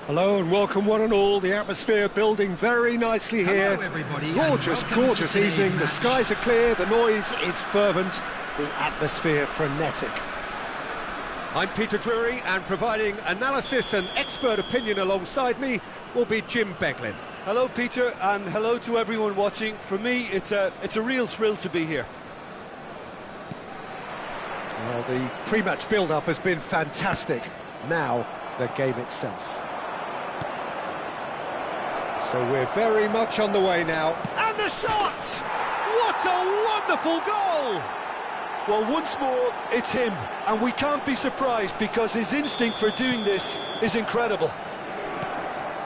Hello and welcome one and all. The atmosphere building very nicely here. Hello everybody. Gorgeous evening. The skies are clear, the noise is fervent, the atmosphere frenetic. I'm Peter Drury, and providing analysis and expert opinion alongside me will be Jim Beglin. Hello Peter, and hello to everyone watching. For me, it's a real thrill to be here. Well, the pre-match build-up has been fantastic. Now, the game itself. So we're very much on the way now. And the shot! What a wonderful goal! Well, once more, it's him, and we can't be surprised because his instinct for doing this is incredible.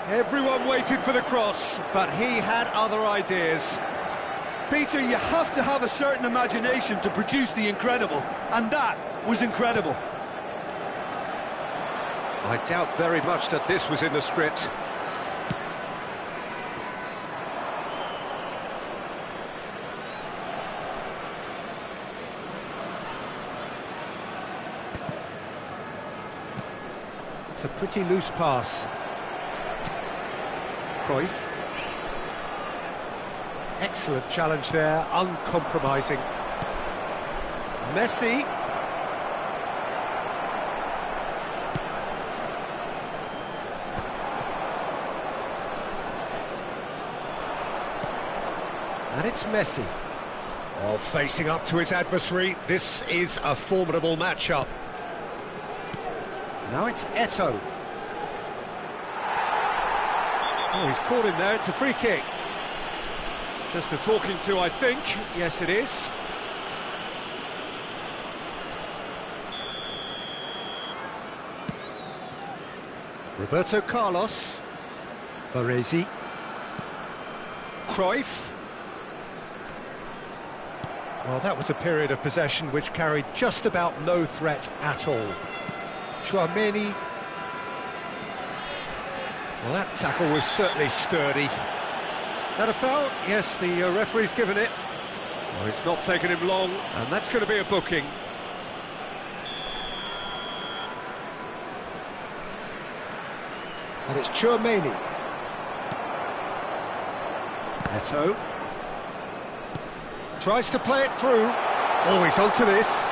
Everyone waited for the cross, but he had other ideas. Peter, you have to have a certain imagination to produce the incredible, and that was incredible. I doubt very much that this was in the script. It's a pretty loose pass. Cruyff. Excellent challenge there, uncompromising. Messi. And it's Messi. Oh, facing up to his adversary. This is a formidable matchup. Now it's Eto'o. Oh, he's caught him there. It's a free kick. Just a talking to, I think. Yes, it is. Roberto Carlos. Baresi. Cruyff. Well, that was a period of possession which carried just about no threat at all. Tchouaméni. Well, that tackle was certainly sturdy. That a foul? Yes, the referee's given it. Well, it's not taken him long, and that's going to be a booking. And it's Tchouaméni. Eto'o. Tries to play it through. Oh, he's onto this.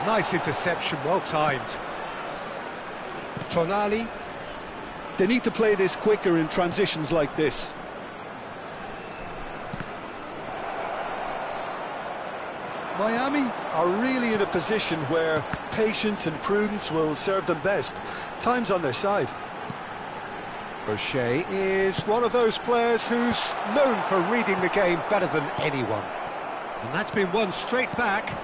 Nice interception, well timed. Tonali. They need to play this quicker in transitions like this. Miami are really in a position where patience and prudence will serve them best. Time's on their side. O'Shea is one of those players who's known for reading the game better than anyone. And that's been won straight back.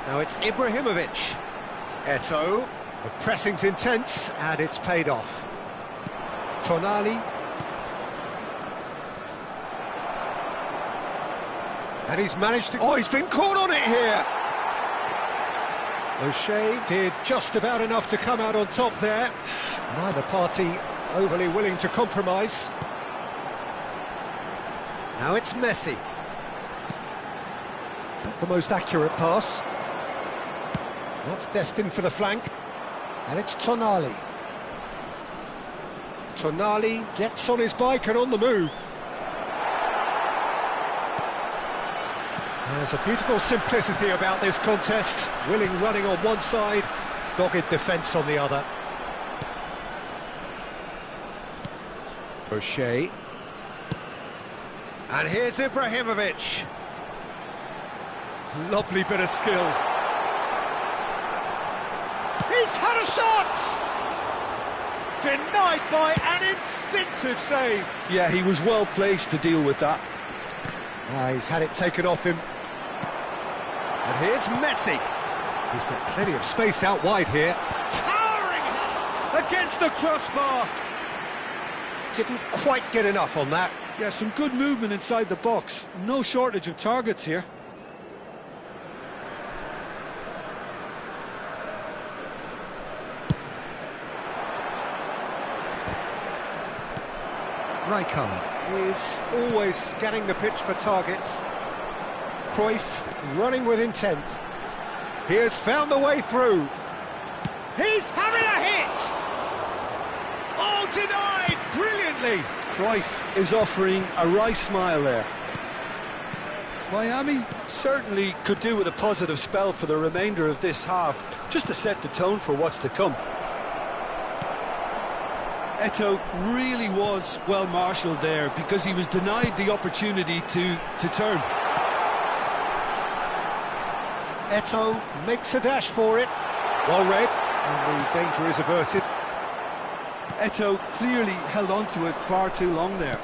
Now it's Ibrahimovic. Eto'o. The pressing's intense, and it's paid off. Tonali. And he's managed to... Oh, he's been caught on it here! O'Shea did just about enough to come out on top there. Neither party overly willing to compromise. Now it's Messi. Not the most accurate pass. That's destined for the flank. And it's Tonali. Tonali gets on his bike and on the move. There's a beautiful simplicity about this contest. Willing running on one side, dogged defence on the other. O'Shea. And here's Ibrahimovic. Lovely bit of skill. He's had a shot! Denied by an instinctive save. Yeah, he was well placed to deal with that. He's had it taken off him. And here's Messi. He's got plenty of space out wide here. Towering against the crossbar. Didn't quite get enough on that. Yeah, some good movement inside the box. No shortage of targets here. Rijkaard is always scanning the pitch for targets. Cruyff running with intent. He has found the way through. He's having a hit! Oh, denied brilliantly! Cruyff is offering a wry smile there. Miami certainly could do with a positive spell for the remainder of this half, just to set the tone for what's to come. Eto'o really was well marshalled there because he was denied the opportunity to turn. Eto'o makes a dash for it. Well read, and the danger is averted. Eto'o clearly held on to it far too long there.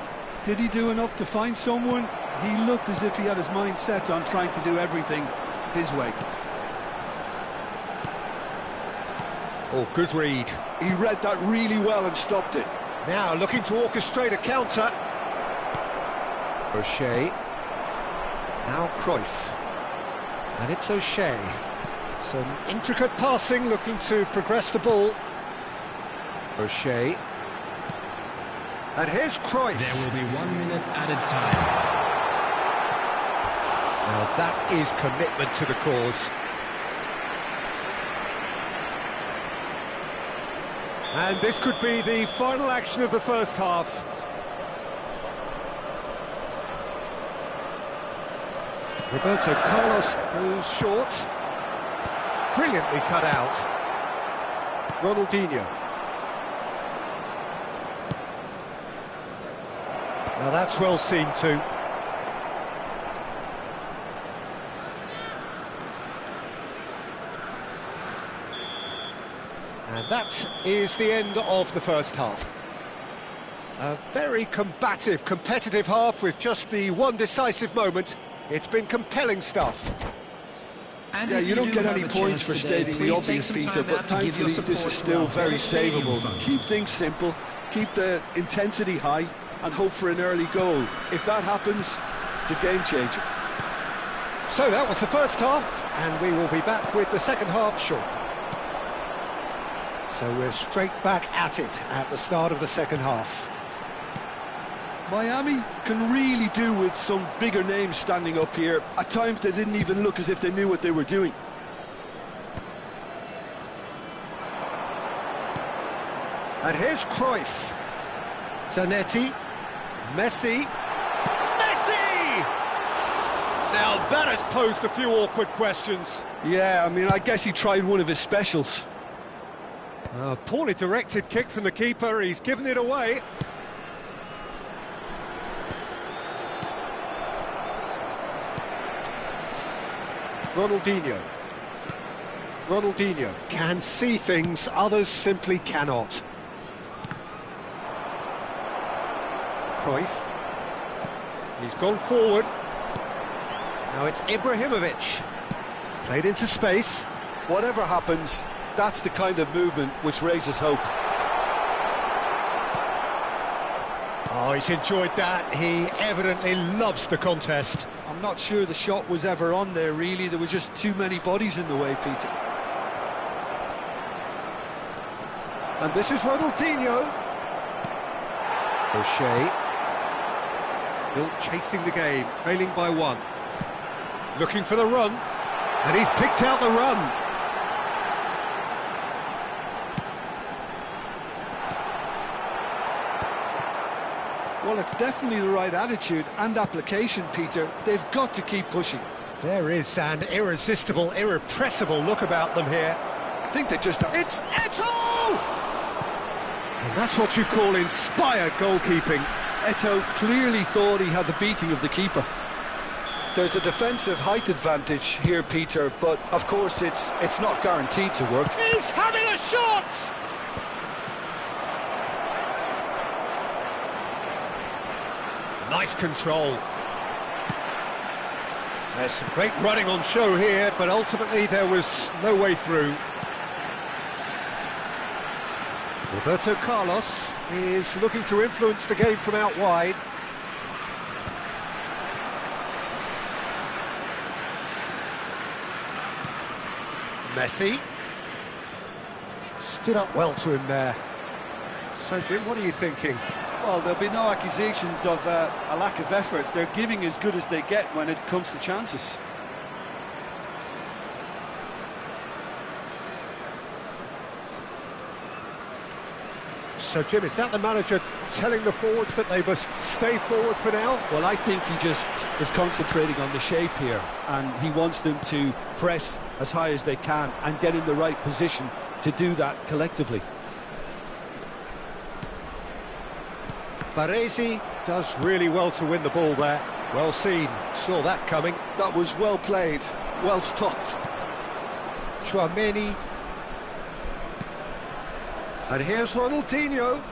Did he do enough to find someone? He looked as if he had his mind set on trying to do everything his way. Oh, good read. He read that really well and stopped it. Now looking to orchestrate a counter. O'Shea. Now Cruyff. And it's O'Shea. Some intricate passing, looking to progress the ball. O'Shea. And here's Cruyff. There will be 1 minute added time. Now that is commitment to the cause. And this could be the final action of the first half. Roberto Carlos goes short. Brilliantly cut out. Ronaldinho. Now that's well seen too. And that is the end of the first half. A very combative, competitive half with just the one decisive moment. It's been compelling stuff. And yeah, you don't get any have a points chance for today, stating please the take obvious, some Peter, time out but to give your thankfully this is support still to very the stadium savable. fund. Keep things simple, keep the intensity high, and hope for an early goal. If that happens, it's a game changer. So that was the first half, and we will be back with the second half shortly. So we're straight back at it at the start of the second half. Miami can really do with some bigger names standing up here. At times they didn't even look as if they knew what they were doing. And here's Cruyff. Zanetti. Messi. Messi! Now that has posed a few awkward questions. Yeah, I mean, I guess he tried one of his specials. A poorly directed kick from the keeper, he's given it away. Ronaldinho. Ronaldinho can see things others simply cannot. Cruyff. He's gone forward. Now it's Ibrahimovic. Played into space. Whatever happens, that's the kind of movement which raises hope. Oh, he's enjoyed that. He evidently loves the contest. I'm not sure the shot was ever on there, really. There were just too many bodies in the way, Peter. And this is Ronaldinho. O'Shea. Still chasing the game, trailing by 1. Looking for the run. And he's picked out the run. Well, it's definitely the right attitude and application, Peter. They've got to keep pushing. There is an irresistible, irrepressible look about them here. I think they just have... It's Eto'o! And that's what you call inspired goalkeeping. Eto'o clearly thought he had the beating of the keeper. There's a defensive height advantage here, Peter, but of course it's not guaranteed to work. He's having a shot! Nice control. There's some great running on show here, but ultimately there was no way through. Roberto Carlos is looking to influence the game from out wide. Messi. Stood up well to him there. So, Jim, what are you thinking? Well, there'll be no accusations of a lack of effort. They're giving as good as they get when it comes to chances. So, Jim, is that the manager telling the forwards that they must stay forward for now? Well, I think he just is concentrating on the shape here, and he wants them to press as high as they can and get in the right position to do that collectively. Baresi does really well to win the ball there. Well seen, saw that coming. That was well played, well stopped. Chouameni. And here's Ronaldinho.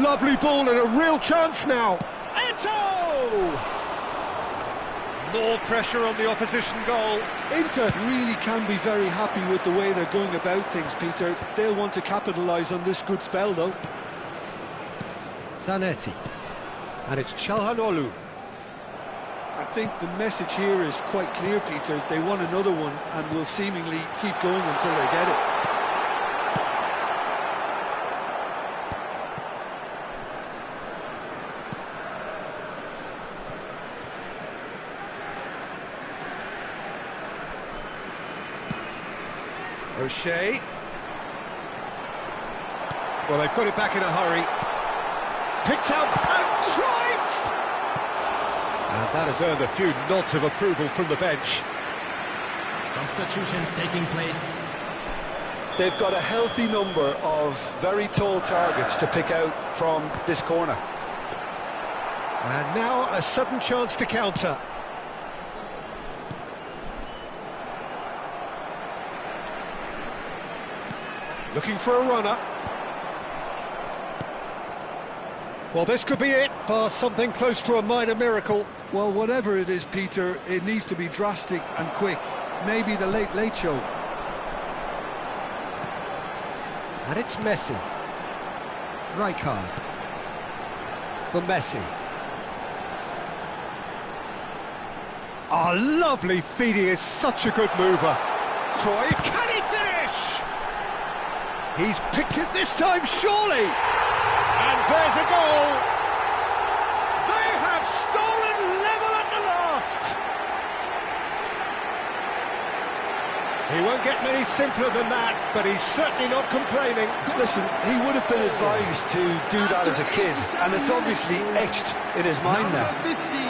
Lovely ball and a real chance now. Eto'o! More pressure on the opposition goal. Inter really can be very happy with the way they're going about things, Peter. They'll want to capitalise on this good spell, though. Zanetti. And it's Çalhanoğlu. I think the message here is quite clear, Peter. They want another one and will seemingly keep going until they get it. O'Shea. Well, they've got it back in a hurry. Picked out and Cruyff! And that has earned a few nods of approval from the bench. Substitutions taking place. They've got a healthy number of very tall targets to pick out from this corner. And now a sudden chance to counter. Looking for a runner. Well, this could be it, bar something close to a minor miracle. Well, whatever it is, Peter, it needs to be drastic and quick. Maybe the late show. And it's Messi. Rijkaard. For Messi. Oh, lovely feed, he is such a good mover. Cruyff, can he finish? He's picked it this time, surely! And there's a goal! They have stolen level at the last! He won't get many simpler than that, but he's certainly not complaining. Listen, he would have been advised to do that as a kid, and it's obviously etched in his mind now. Number 15,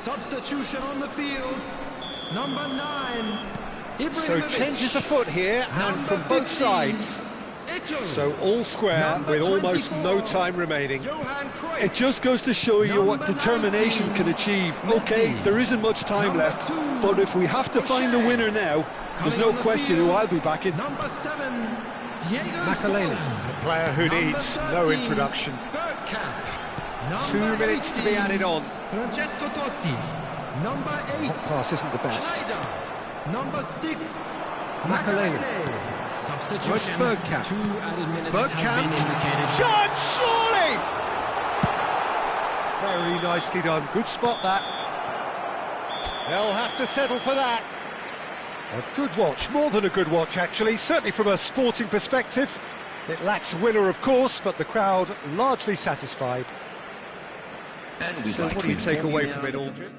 substitution on the field, number 9, So Ibrahimovic. changes afoot here, and from both sides. So all square with almost no time remaining. It just goes to show you what determination can achieve. Okay, there isn't much time left, but if we have to find a winner now, there's no question who I'll be backing. Makaleli, a player who needs no introduction. 2 minutes to be added on. Hot pass isn't the best. Number 6, Makaleli. Oh, it's Bergkamp. Bergkamp. Shot, surely! Very nicely done. Good spot, that. They'll have to settle for that. A good watch, more than a good watch, actually. Certainly from a sporting perspective. It lacks a winner, of course, but the crowd largely satisfied. So what do you take away from it all, Jim?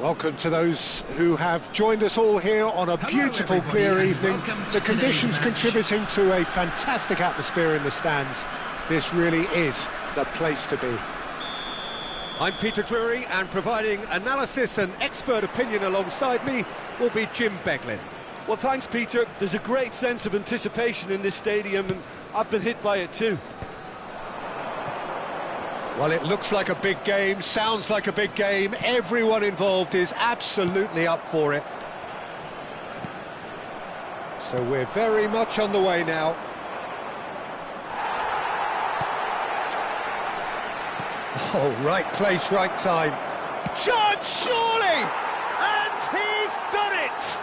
Welcome to those who have joined us all here on a beautiful, clear evening. The conditions contributing to a fantastic atmosphere in the stands. This really is the place to be. I'm Peter Drury, and providing analysis and expert opinion alongside me will be Jim Beglin. Well, thanks, Peter. There's a great sense of anticipation in this stadium, and I've been hit by it too. Well, it looks like a big game, sounds like a big game. Everyone involved is absolutely up for it. So we're very much on the way now. Oh, right place, right time. Shot, surely! And he's done it!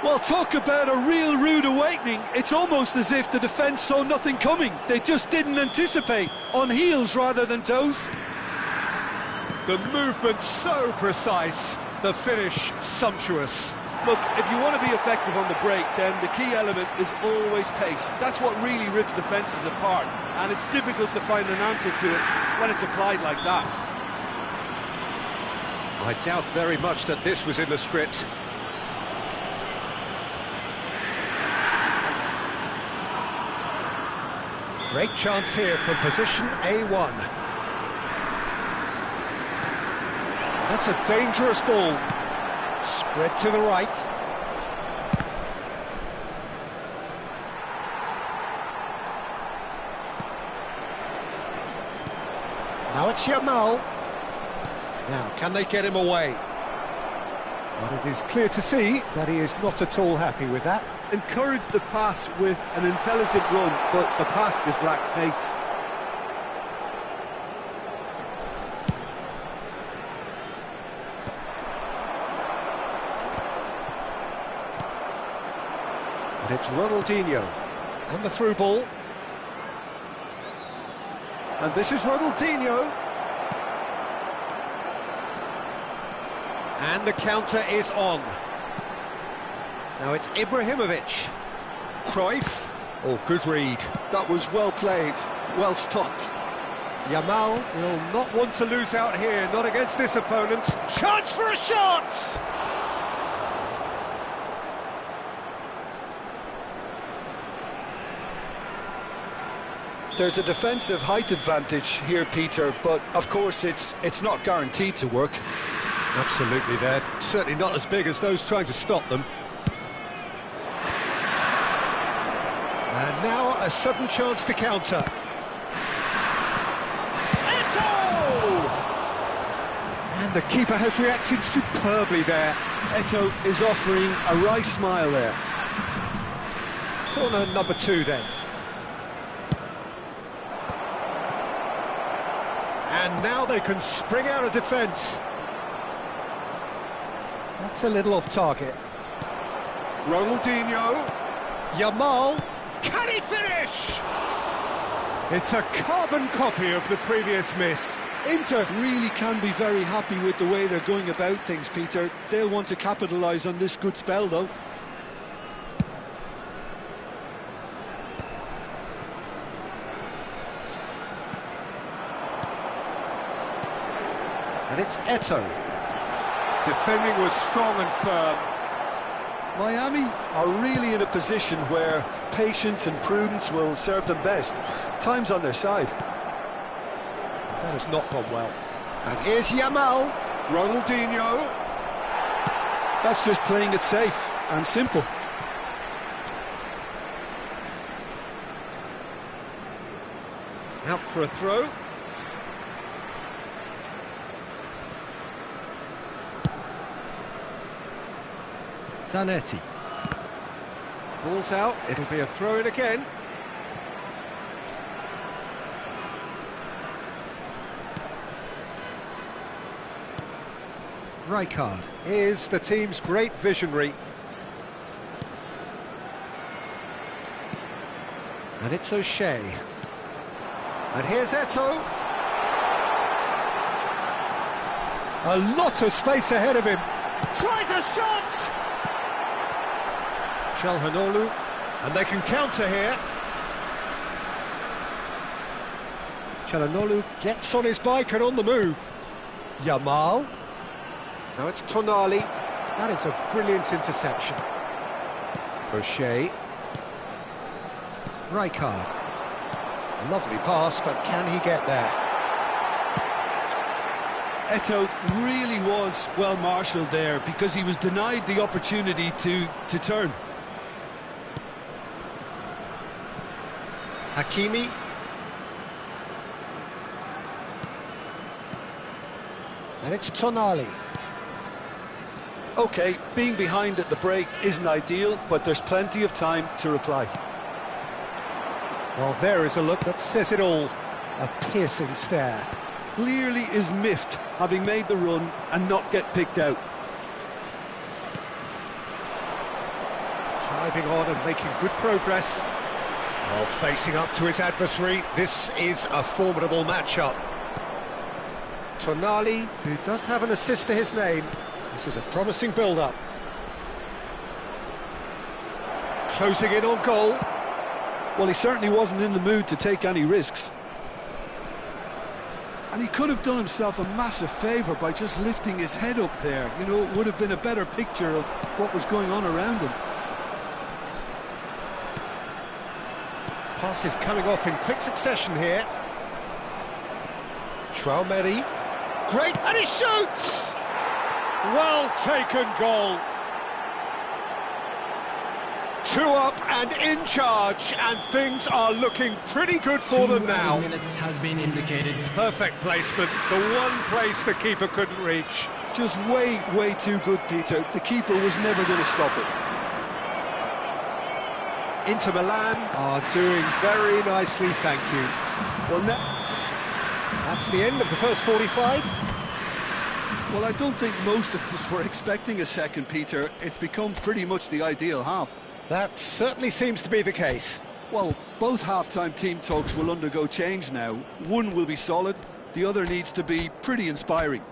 Well, talk about a real rude awakening. It's almost as if the defence saw nothing coming. They just didn't anticipate. On heels rather than toes. The movement so precise, the finish sumptuous. Look, if you want to be effective on the break, then the key element is always pace. That's what really rips defences apart, and it's difficult to find an answer to it when it's applied like that. I doubt very much that this was in the script. Great chance here from position A1. That's a dangerous ball. Spread to the right. Now it's Yamal. Now, can they get him away? But it is clear to see that he is not at all happy with that. Encourage the pass with an intelligent run, but the pass just lacked pace. And it's Ronaldinho. And the through ball. And this is Ronaldinho. And the counter is on. Now it's Ibrahimovic. Cruyff. Oh, good read. That was well played, well stopped. Yamal will not want to lose out here, not against this opponent. Chance for a shot! There's a defensive height advantage here, Peter, but of course it's not guaranteed to work. Absolutely, they're certainly not as big as those trying to stop them. And now a sudden chance to counter. Eto'o! And the keeper has reacted superbly there. Eto'o is offering a right smile there. Corner number 2 then. And now they can spring out of defence. That's a little off target. Ronaldinho. Yamal. Can he finish? It's a carbon copy of the previous miss. Inter really can be very happy with the way they're going about things, Peter. They'll want to capitalise on this good spell, though. And it's Eto'o. Defending was strong and firm. Miami are really in a position where patience and prudence will serve them best. Time's on their side. That has not gone well. And here's Yamal. Ronaldinho. That's just playing it safe and simple. Out for a throw. Zanetti. Ball's out, it'll be a throw-in again. Rijkaard is the team's great visionary. And it's O'Shea. And here's Eto'o. A lot of space ahead of him. Tries a shot! Çalhanoğlu, and they can counter here. Çalhanoğlu gets on his bike and on the move. Yamal. Now it's Tonali. That is a brilliant interception. O'Shea. Rijkaard. Lovely pass, but can he get there? Eto'o really was well marshalled there because he was denied the opportunity to turn. Hakimi. And it's Tonali. OK, being behind at the break isn't ideal, but there's plenty of time to reply. Well, there is a look that says it all. A piercing stare. Clearly is miffed, having made the run and not get picked out. Driving on and making good progress. While facing up to his adversary, this is a formidable matchup. Tonali, who does have an assist to his name. This is a promising build-up. Closing in on goal. Well, he certainly wasn't in the mood to take any risks. And he could have done himself a massive favour by just lifting his head up there. You know, it would have been a better picture of what was going on around him. Passes coming off in quick succession here. Traumeri. Great, and he shoots! Well taken goal. 2 up and in charge, and things are looking pretty good for them now. 2 minutes has been indicated. Perfect placement, the one place the keeper couldn't reach. Just way too good, Peter. The keeper was never going to stop it. Inter Milan are doing very nicely, thank you. Well, that's the end of the first 45. Well, I don't think most of us were expecting a second, Peter. It's become pretty much the ideal half. That certainly seems to be the case. Well, both half-time team talks will undergo change now. One will be solid, the other needs to be pretty inspiring.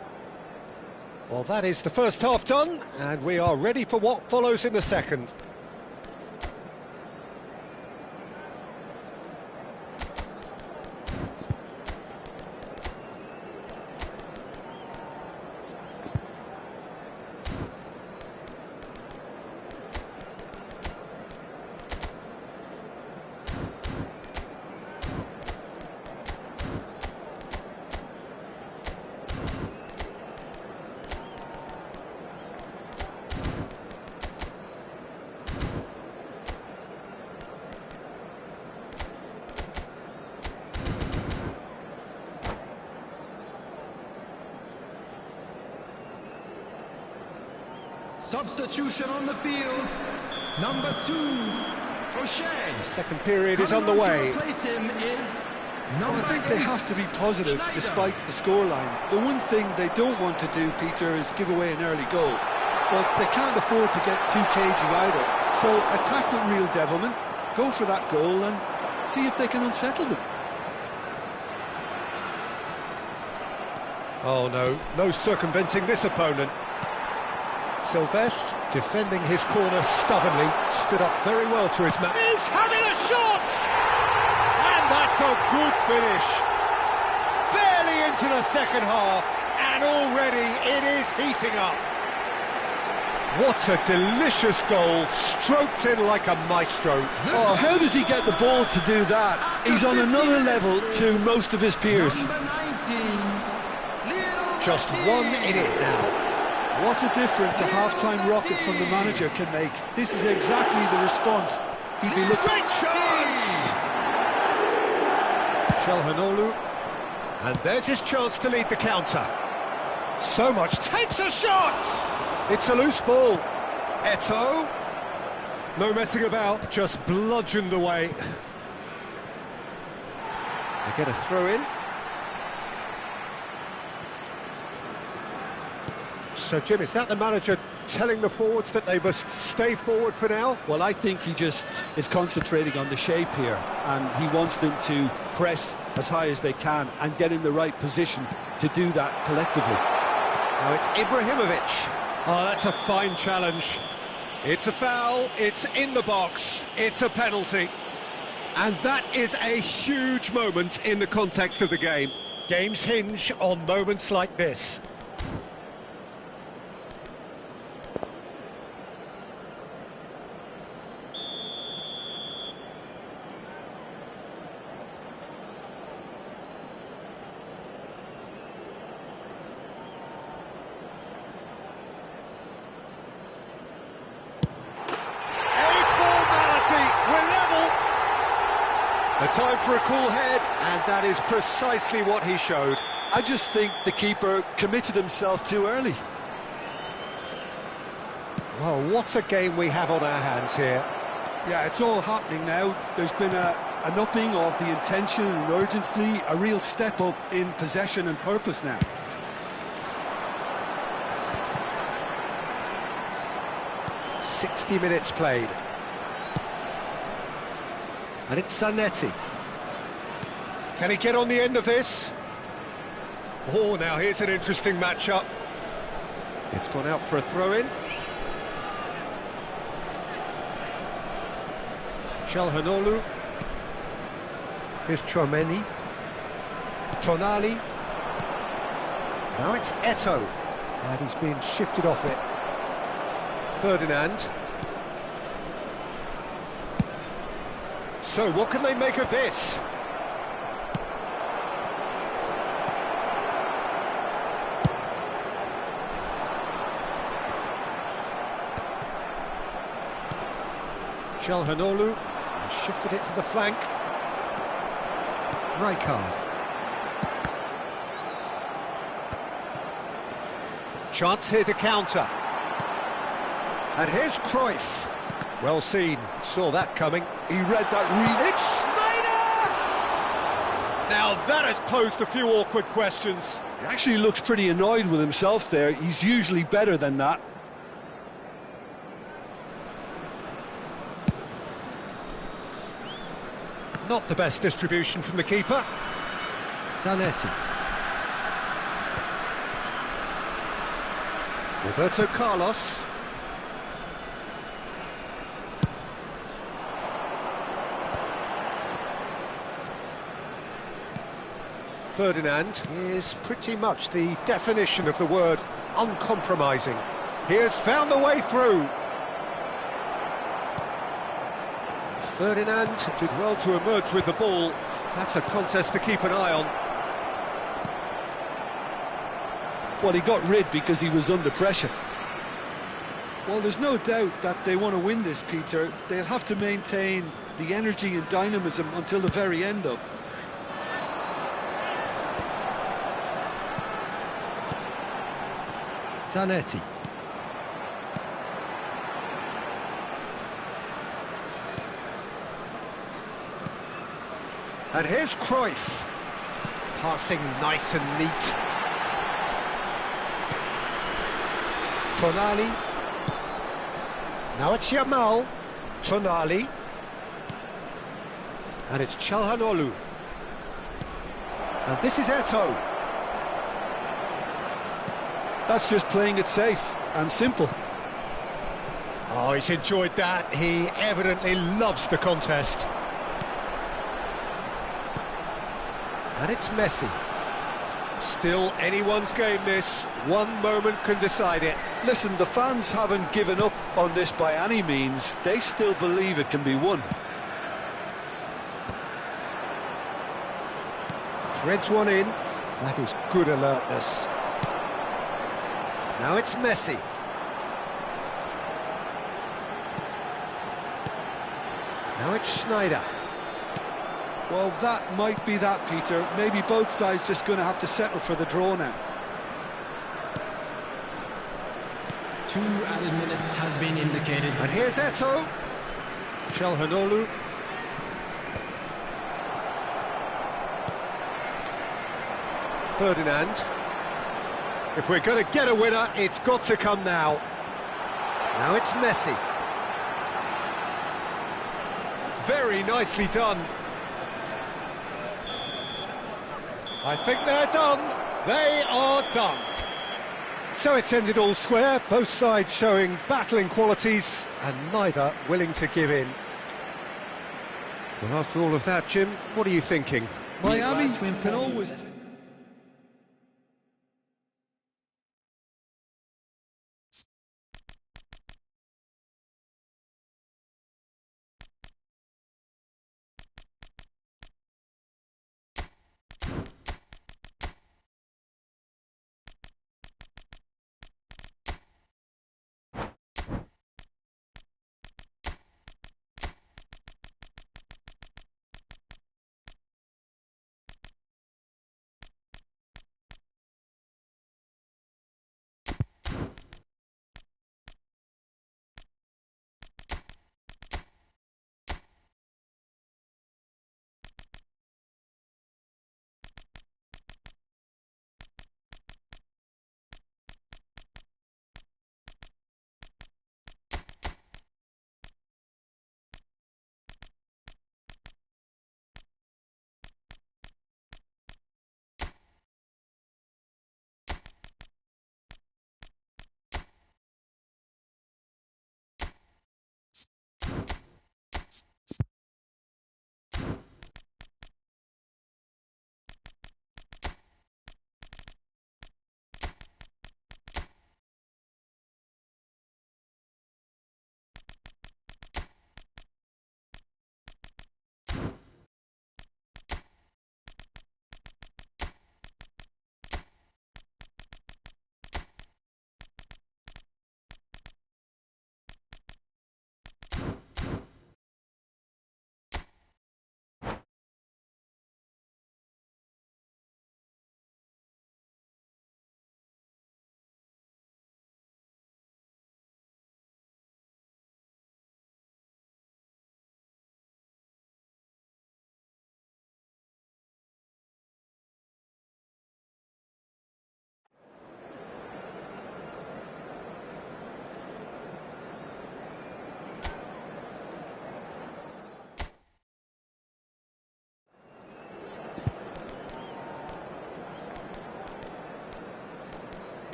Well, that is the first half done, and we are ready for what follows in the second. Substitution on the field. Number 2, O'Shea. The second period is underway. To replace him is Well, I think they have to be positive despite the scoreline. The one thing they don't want to do, Peter, is give away an early goal. But they can't afford to get too cagey either. So attack with real devilment, go for that goal and see if they can unsettle them. Oh no, no circumventing this opponent. Silvestre, defending his corner stubbornly, stood up very well to his man. He's having a shot! And that's a good finish. Barely into the second half, and already it is heating up. What a delicious goal, stroked in like a maestro. Oh, how does he get the ball to do that? He's on another level to most of his peers. number 19. Just 1 in it now. What a difference a half-time rocket from the manager can make. This is exactly the response he'd be looking for. Great chance! Çalhanoğlu, and there's his chance to lead the counter. So much, takes a shot! It's a loose ball. Eto'o. No messing about, just bludgeoned away. They get a throw in. So, Jim, is that the manager telling the forwards that they must stay forward for now? Well, I think he just is concentrating on the shape here, and he wants them to press as high as they can and get in the right position to do that collectively. Now it's Ibrahimovic. Oh, that's a fine challenge. It's a foul, it's in the box, it's a penalty. And that is a huge moment in the context of the game. Games hinge on moments like this. A time for a cool head, and that is precisely what he showed. I just think the keeper committed himself too early. Well, what a game we have on our hands here. Yeah, it's all happening now. There's been an upping of the intention and urgency, a real step up in possession and purpose now. "60 minutes played. And it's Zanetti. Can he get on the end of this? Oh, now here's an interesting matchup. It's gone out for a throw-in. Çalhanoğlu. Here's Tchouameni. Tonali. Now it's Eto'o. And he's being shifted off it. Ferdinand. So, what can they make of this? Çalhanoğlu shifted it to the flank. Rijkaard. Chance here to counter. And here's Cruyff. Well seen, saw that coming. He read that read. It's Sneijder! Now that has posed a few awkward questions. He actually looks pretty annoyed with himself there. He's usually better than that. Not the best distribution from the keeper. Zanetti. Roberto Carlos. Ferdinand is pretty much the definition of the word uncompromising. He has found the way through. Ferdinand did well to emerge with the ball. That's a contest to keep an eye on. Well, he got rid because he was under pressure. Well, there's no doubt that they want to win this, Peter. They'll have to maintain the energy and dynamism until the very end, though. Zanetti. And here's Cruyff. Passing nice and neat. Tonali. Now it's Yamal. Tonali. And it's Çalhanoğlu. And this is Eto'o. That's just playing it safe and simple. Oh, he's enjoyed that. He evidently loves the contest. And it's Messi. Still anyone's game, this. One moment can decide it. Listen, the fans haven't given up on this by any means. They still believe it can be won. Threads one in. That is good alertness. Now it's Messi. Now it's Schneider. Well, that might be that, Peter. Maybe both sides just going to have to settle for the draw now. 2 added minutes has been indicated. And here's Eto'o. Çalhanoğlu. Ferdinand. If we're going to get a winner, it's got to come now. Now it's Messi. Very nicely done. I think they're done. They are done. So it's ended all square, both sides showing battling qualities and neither willing to give in. Well, after all of that, Jim, what are you thinking? Miami can always...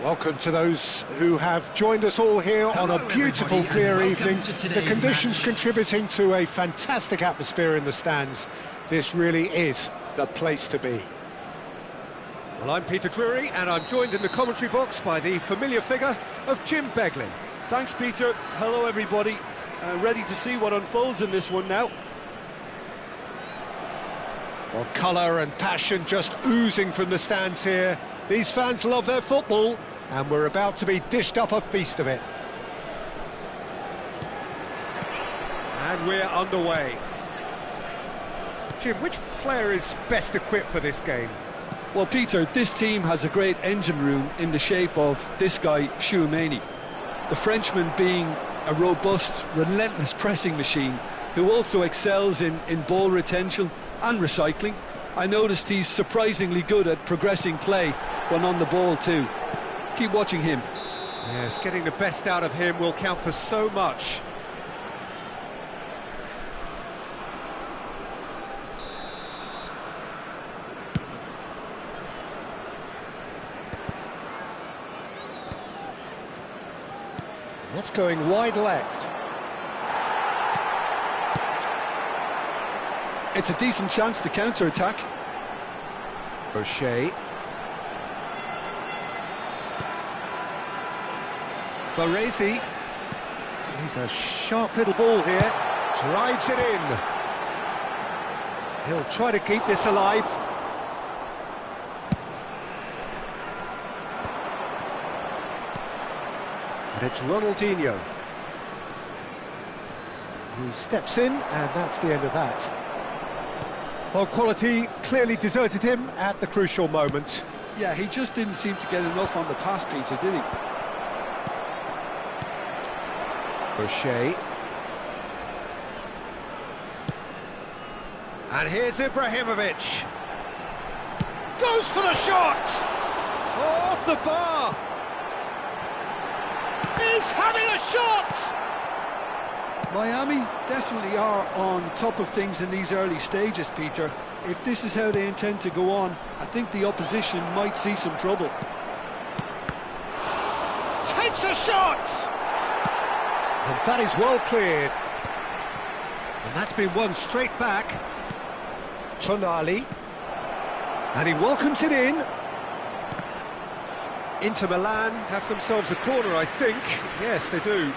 Welcome to those who have joined us all here on a beautiful, everybody, clear and evening. welcome to The today's conditions match. contributing to a fantastic atmosphere in the stands. This really is the place to be. Well, I'm Peter Drury, and I'm joined in the commentary box by the familiar figure of Jim Beglin. Thanks, Peter. Hello, everybody. Ready to see what unfolds in this one now. Well, colour and passion just oozing from the stands here. These fans love their football, and we're about to be dished up a feast of it. And we're underway. Jim, which player is best equipped for this game? Well, Peter, this team has a great engine room in the shape of this guy, Tchouaméni. The Frenchman being a robust, relentless pressing machine who also excels in ball retention and recycling. I noticed he's surprisingly good at progressing play when on the ball too. Keep watching him. Yes, getting the best out of him will count for so much. That's going wide left. It's a decent chance to counter-attack. O'Shea. Baresi. He's a sharp little ball here. Drives it in. He'll try to keep this alive. And it's Ronaldinho. He steps in, and that's the end of that. Well, quality clearly deserted him at the crucial moment. Yeah, he just didn't seem to get enough on the pass, Peter, did he? O'Shea. And here's Ibrahimovic. Goes for the shot! Oh, off the bar! He's having a shot! Miami definitely are on top of things in these early stages, Peter. If this is how they intend to go on, I think the opposition might see some trouble. Takes a shot! And that is well cleared. And that's been won straight back. Tonali. And he welcomes it in. Inter Milan have themselves a corner, I think. Yes, they do.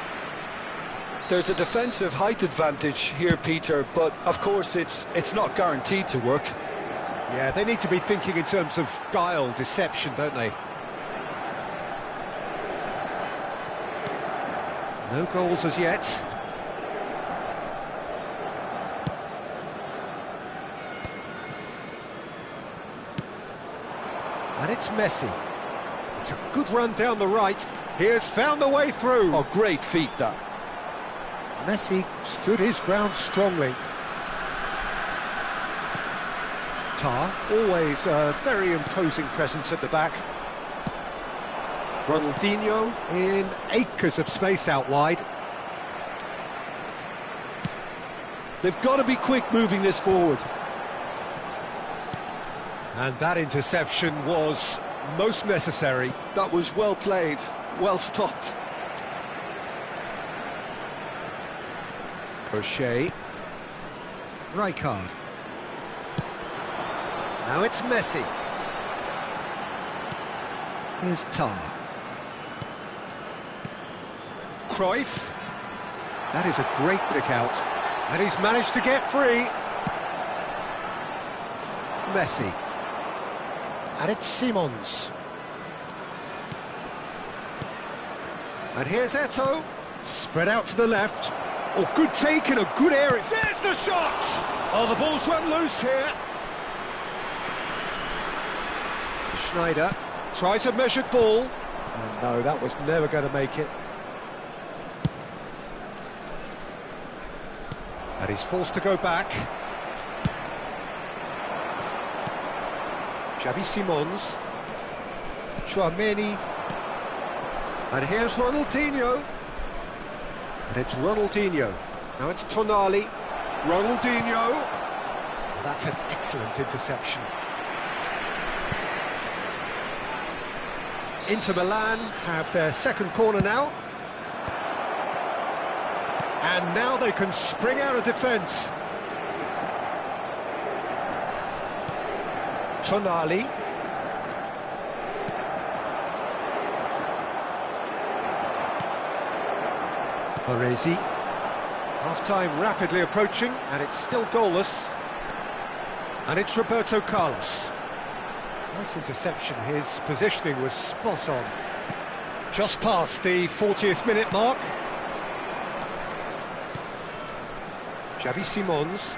There's a defensive height advantage here, Peter, but of course it's not guaranteed to work. Yeah, they need to be thinking in terms of guile, deception, don't they? No goals as yet. And it's Messi. It's a good run down the right. He has found the way through. Oh, great feat, that. Messi stood his ground strongly. Tar, always a very imposing presence at the back. Ronaldinho in acres of space out wide. They've got to be quick moving this forward. And that interception was most necessary. That was well played, well stopped. O'Shea. Rijkaard. Now it's Messi. Here's Tar. Cruyff. That is a great pick out. And he's managed to get free. Messi. And it's Simons. And here's Eto'o. Spread out to the left. Oh, good take in a good area. There's the shot! Oh, the ball's run loose here. Schneider tries a measured ball. And no, that was never going to make it. And he's forced to go back. Xavi Simons. Tchouaméni. And here's Ronaldinho. And it's Ronaldinho. Now it's Tonali. Ronaldinho. That's an excellent interception. Inter Milan have their second corner now. And now they can spring out of defence. Tonali. Baresi. Half-time rapidly approaching, and it's still goalless. And it's Roberto Carlos. Nice interception, his positioning was spot on. Just past the 40th minute mark. Xavi Simons.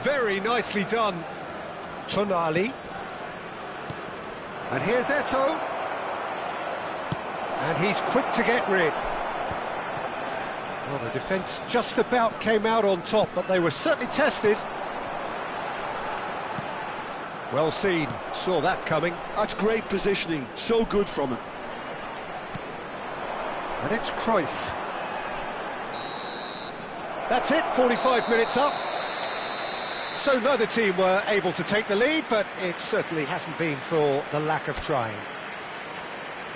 Very nicely done. Tonali. And here's Eto'o. And he's quick to get rid. Well, the defence just about came out on top, but they were certainly tested. Well seen, saw that coming. That's great positioning, so good from him. And it's Cruyff. That's it, 45 minutes up. So neither team were able to take the lead, but it certainly hasn't been for the lack of trying.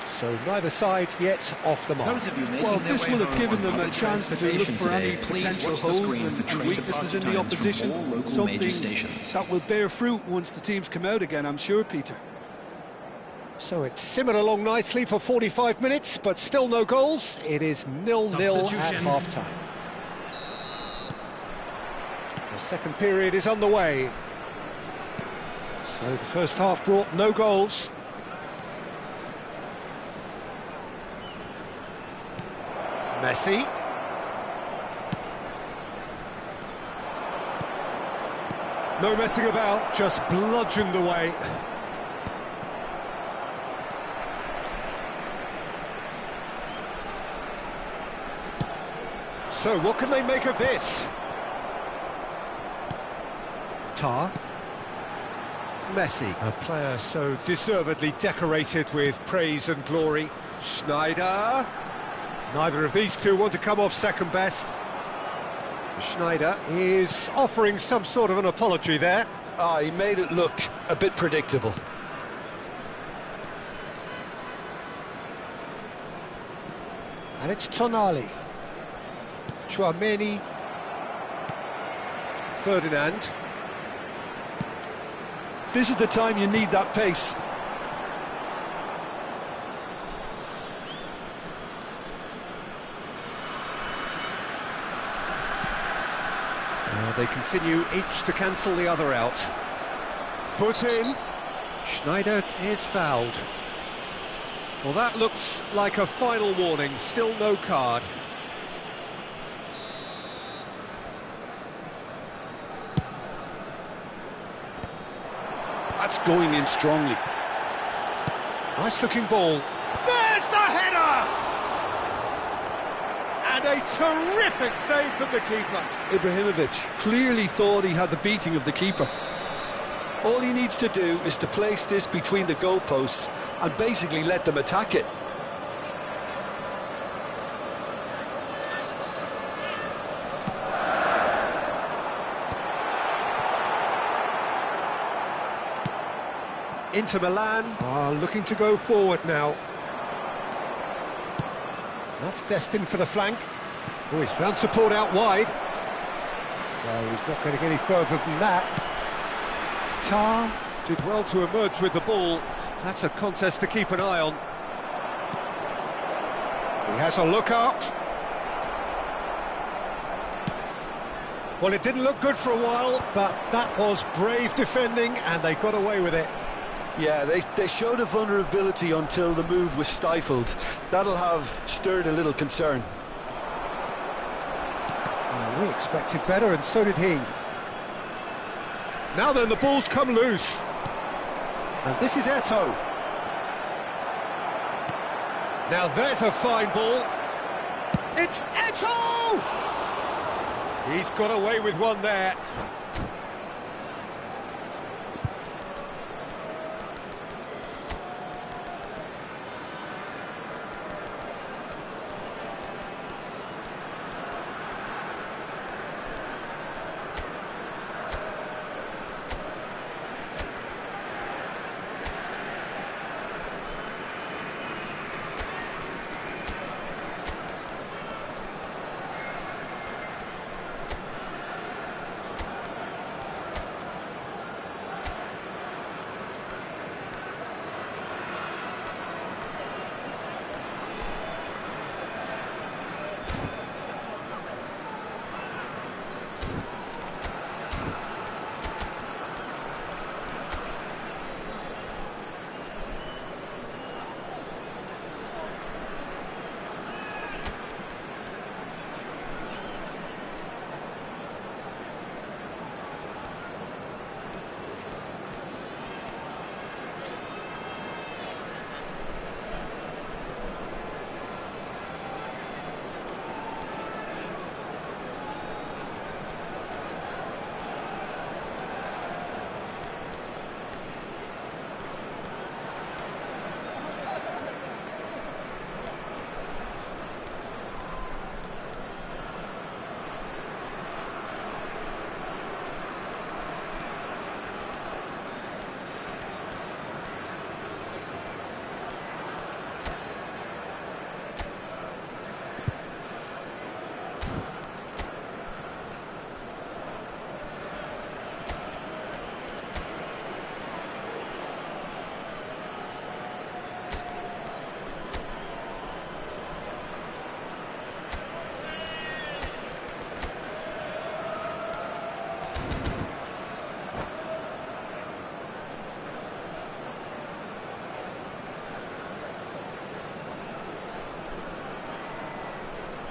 So neither side yet off the mark. Well, this will have given them a chance to look for any potential holes and weaknesses in the opposition. Something that will bear fruit once the teams come out again, I'm sure, Peter. So it's simmered along nicely for 45 minutes, but still no goals. It is 0-0 at half-time. The second period is underway. So the first half brought no goals. Messi. No messing about, just bludgeoned away. So what can they make of this? Tar. Messi, a player so deservedly decorated with praise and glory. Schneider. Neither of these two want to come off second best. Schneider is offering some sort of an apology there. He made it look a bit predictable. And it's Tonali. Tchouaméni. Ferdinand. This is the time you need that pace. They continue each to cancel the other out. Foot in. Schneider is fouled. Well, that looks like a final warning. Still no card. That's going in strongly. Nice looking ball. There's the header! And a terrific save from the keeper. Ibrahimovic clearly thought he had the beating of the keeper. All he needs to do is to place this between the goalposts and basically let them attack it. Inter Milan are looking to go forward now. That's destined for the flank. Oh, he's found support out wide. No, he's not going to get any further than that. Tar did well to emerge with the ball. That's a contest to keep an eye on. He has a look up. Well, it didn't look good for a while, but that was brave defending, and they got away with it. Yeah, they showed a vulnerability until the move was stifled. That'll have stirred a little concern. Well, we expected better, and so did he. Now then, the ball's come loose. And this is Eto'o. Now there's a fine ball. It's Eto'o! He's got away with one there.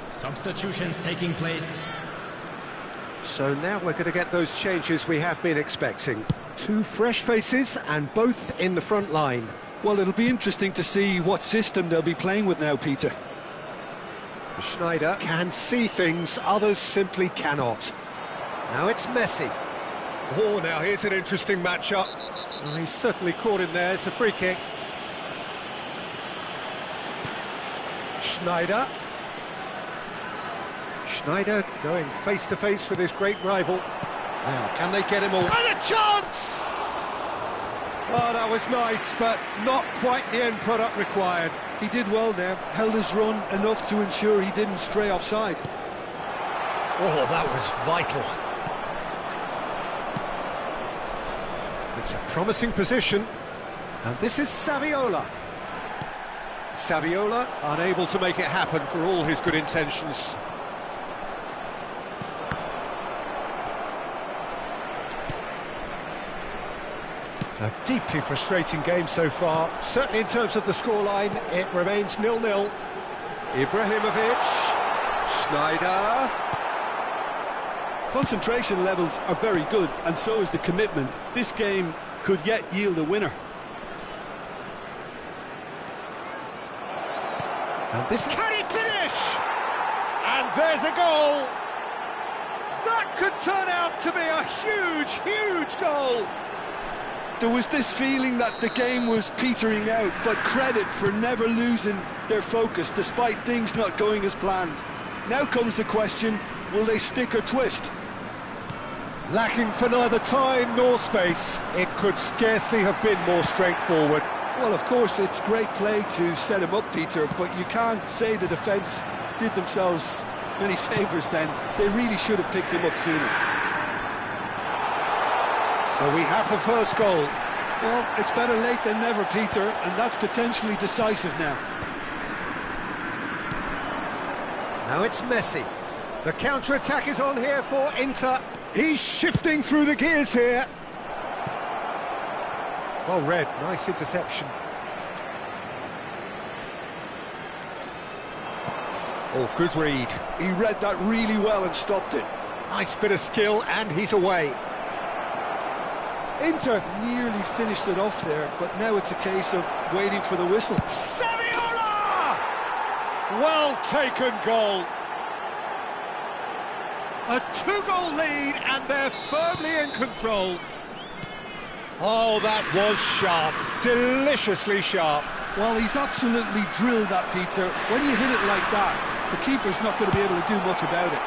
Substitutions taking place. So now we're going to get those changes we have been expecting. Two fresh faces and both in the front line. Well, it'll be interesting to see what system they'll be playing with now, Peter. Schneider can see things others simply cannot. Now it's Messi. Oh, now here's an interesting matchup. Oh, he's certainly caught him there. It's a free kick. Schneider. Schneider going face-to-face with his great rival. Now, can they get him all? And a chance! Oh, that was nice, but not quite the end product required. He did well there, held his run enough to ensure he didn't stray offside. Oh, that was vital. It's a promising position. And this is Saviola. Saviola unable to make it happen for all his good intentions. A deeply frustrating game so far. Certainly in terms of the scoreline, it remains 0-0. Ibrahimovic, Schneider. Concentration levels are very good, and so is the commitment. This game could yet yield a winner. And this can he finish? And there's a goal. That could turn out to be a huge, huge goal. There was this feeling that the game was petering out, but credit for never losing their focus despite things not going as planned. Now comes the question, will they stick or twist? Lacking for neither time nor space, it could scarcely have been more straightforward. Well, of course, it's great play to set him up, Peter, but you can't say the defence did themselves many favours then. They really should have picked him up sooner. So we have the first goal. Well, it's better late than never, Peter, and that's potentially decisive now. Now it's Messi. The counter-attack is on here for Inter. He's shifting through the gears here. Well read, nice interception. Oh, good read. He read that really well and stopped it. Nice bit of skill, and he's away. Inter nearly finished it off there, but now it's a case of waiting for the whistle. Saviola! Well taken goal. A 2-goal lead, and they're firmly in control. Oh, that was sharp. Deliciously sharp. Well, he's absolutely drilled that, Peter. When you hit it like that, the keeper's not going to be able to do much about it.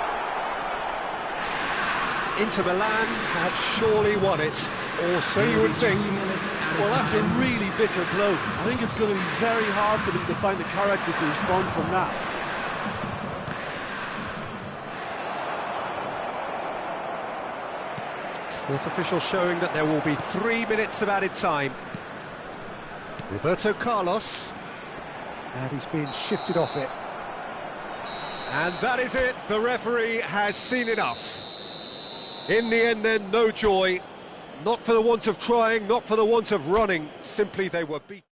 Inter Milan have surely won it, or so you would think. Well, that's a really bitter blow. I think it's going to be very hard for them to find the character to respond from that. Fourth official showing that there will be 3 minutes of added time. Roberto Carlos, and he's been shifted off it. And that is it, the referee has seen enough. In the end then, no joy, not for the want of trying, not for the want of running, simply they were beaten.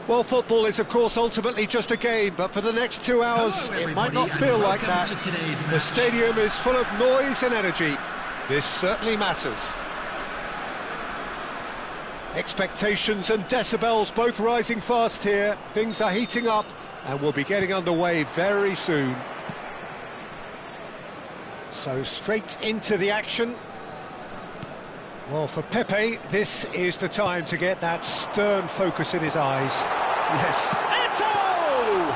Well, football is, of course, ultimately just a game, but for the next 2 hours, it might not feel like that. The stadium is full of noise and energy. This certainly matters. Expectations and decibels both rising fast here. Things are heating up, and we'll be getting underway very soon. So, straight into the action. Well, for Pepe, this is the time to get that stern focus in his eyes. Yes. Eto'o!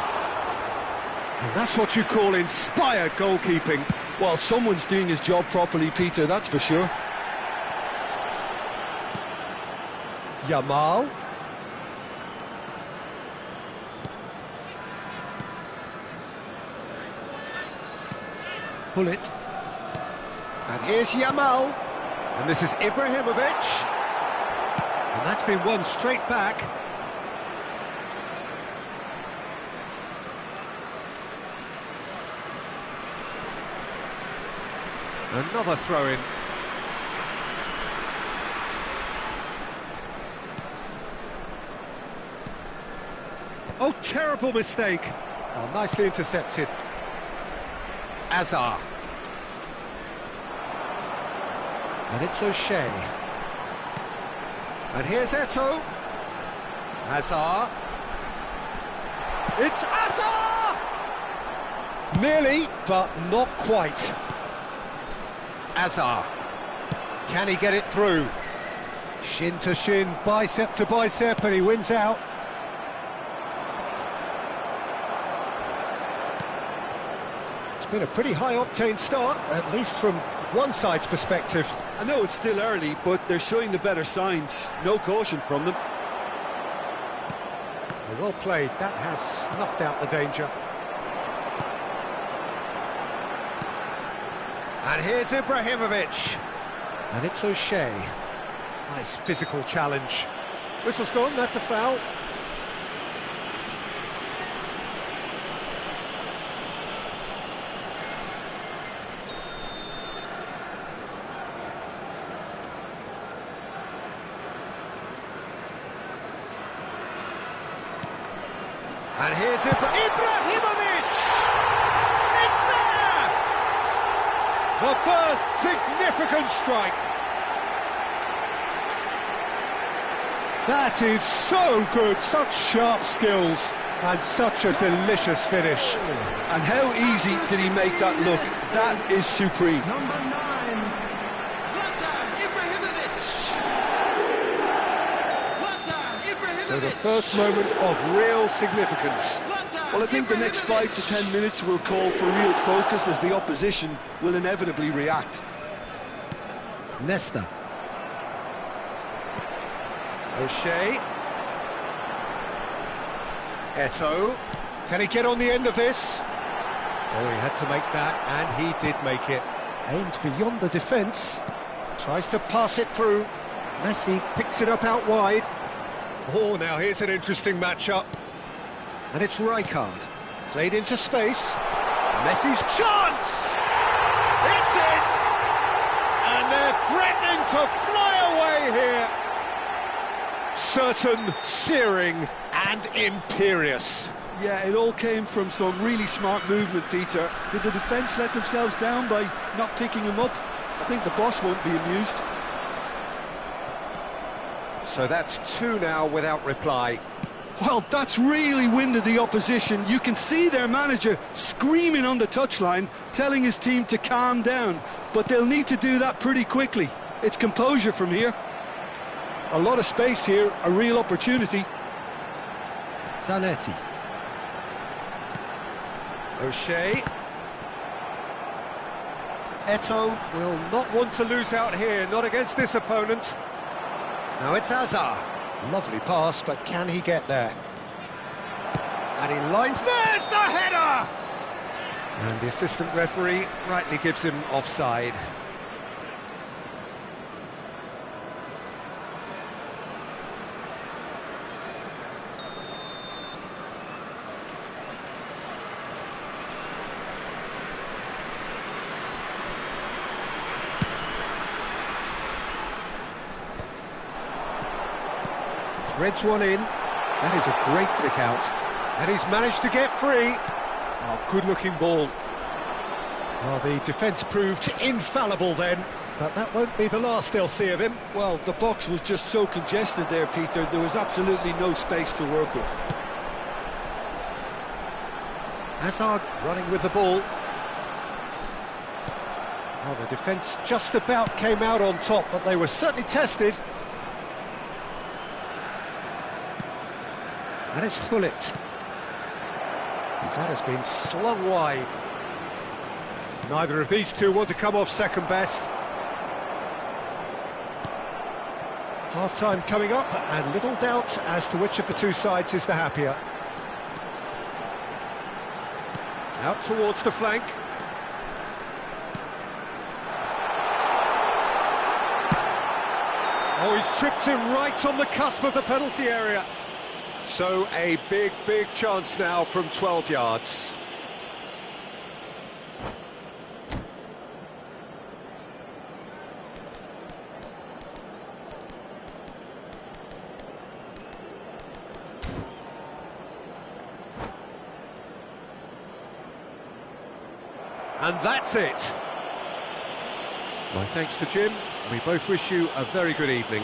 And that's what you call inspired goalkeeping. Well, someone's doing his job properly, Peter, that's for sure. Yamal. Hullet. And here's Yamal. And this is Ibrahimovic. And that's been won straight back. Another throw-in. Oh, terrible mistake. Oh, nicely intercepted. Azar. And it's O'Shea. And here's Eto'o. Azar. It's Azar! Nearly, but not quite. Azar. Can he get it through? Shin to shin, bicep to bicep, and he wins out. It's been a pretty high-octane start, at least from one side's perspective. I know it's still early, but they're showing the better signs. No caution from them. Well played, that has snuffed out the danger. And here's Ibrahimovic. And it's O'Shea. Nice physical challenge. Whistle's gone, that's a foul. And here's Ibrahimovic! It's there! The first significant strike. That is so good, such sharp skills, and such a delicious finish. And how easy did he make that look? That is supreme. Number 9, Ibrahimovic. So the first moment of real significance. Well, I think the next 5 to 10 minutes will call for real focus as the opposition will inevitably react. Nesta. O'Shea. Eto'o. Can he get on the end of this? Oh, he had to make that, and he did make it. Aims beyond the defence. Tries to pass it through. Messi picks it up out wide. Oh, now here's an interesting matchup. And it's Rijkaard. Played into space. Messi's chance! It's in! And they're threatening to fly away here. Certain, searing and imperious. Yeah, it all came from some really smart movement, Peter. Did the defence let themselves down by not picking him up? I think the boss won't be amused. So that's two now without reply. Well, that's really winded the opposition. You can see their manager screaming on the touchline, telling his team to calm down. But they'll need to do that pretty quickly. It's composure from here. A lot of space here, a real opportunity. Zanetti. O'Shea. Eto'o will not want to lose out here, not against this opponent. Now it's Azar. Lovely pass, but can he get there? And he lines... There's the header! And the assistant referee rightly gives him offside. Threads one in. That is a great pick out. And he's managed to get free. Oh, good-looking ball. Well, the defence proved infallible then, but that won't be the last they'll see of him. Well, the box was just so congested there, Peter. There was absolutely no space to work with. Hazard running with the ball. Well, the defence just about came out on top, but they were certainly tested. And it's Hullet. That has been slung wide. Neither of these two want to come off second best. Half-time coming up, and little doubt as to which of the two sides is the happier. Out towards the flank. Oh, he's tripped him right on the cusp of the penalty area. So a big, big chance now from 12 yards. And that's it. My thanks to Jim. We both wish you a very good evening.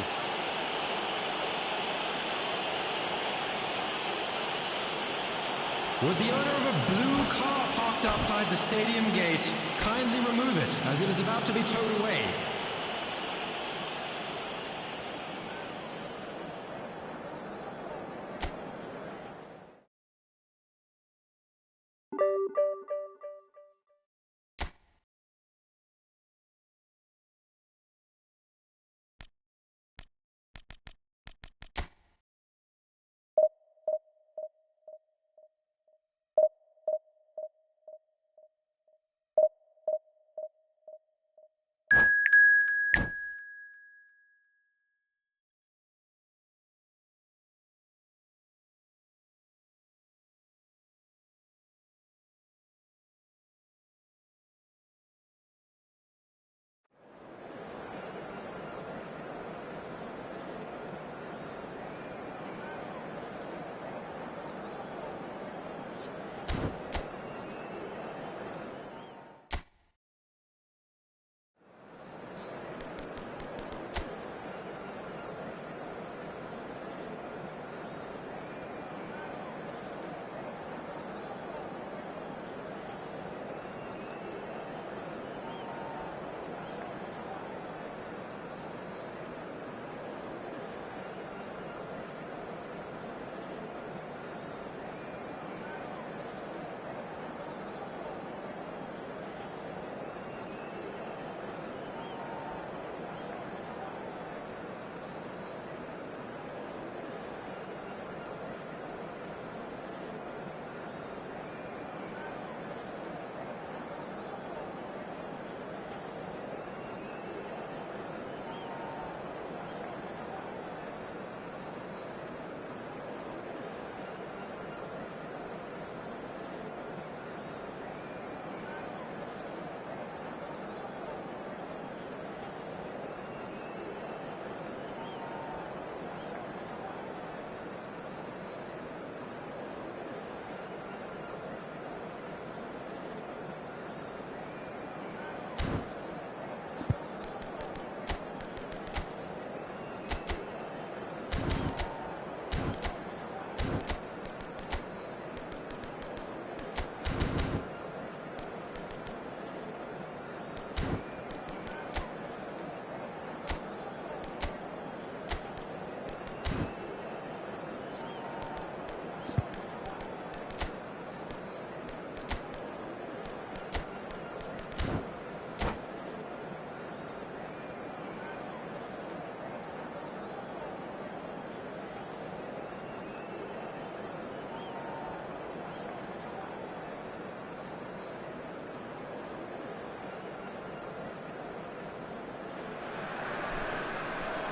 Would the owner of a blue car parked outside the stadium gate kindly remove it, as it is about to be towed away?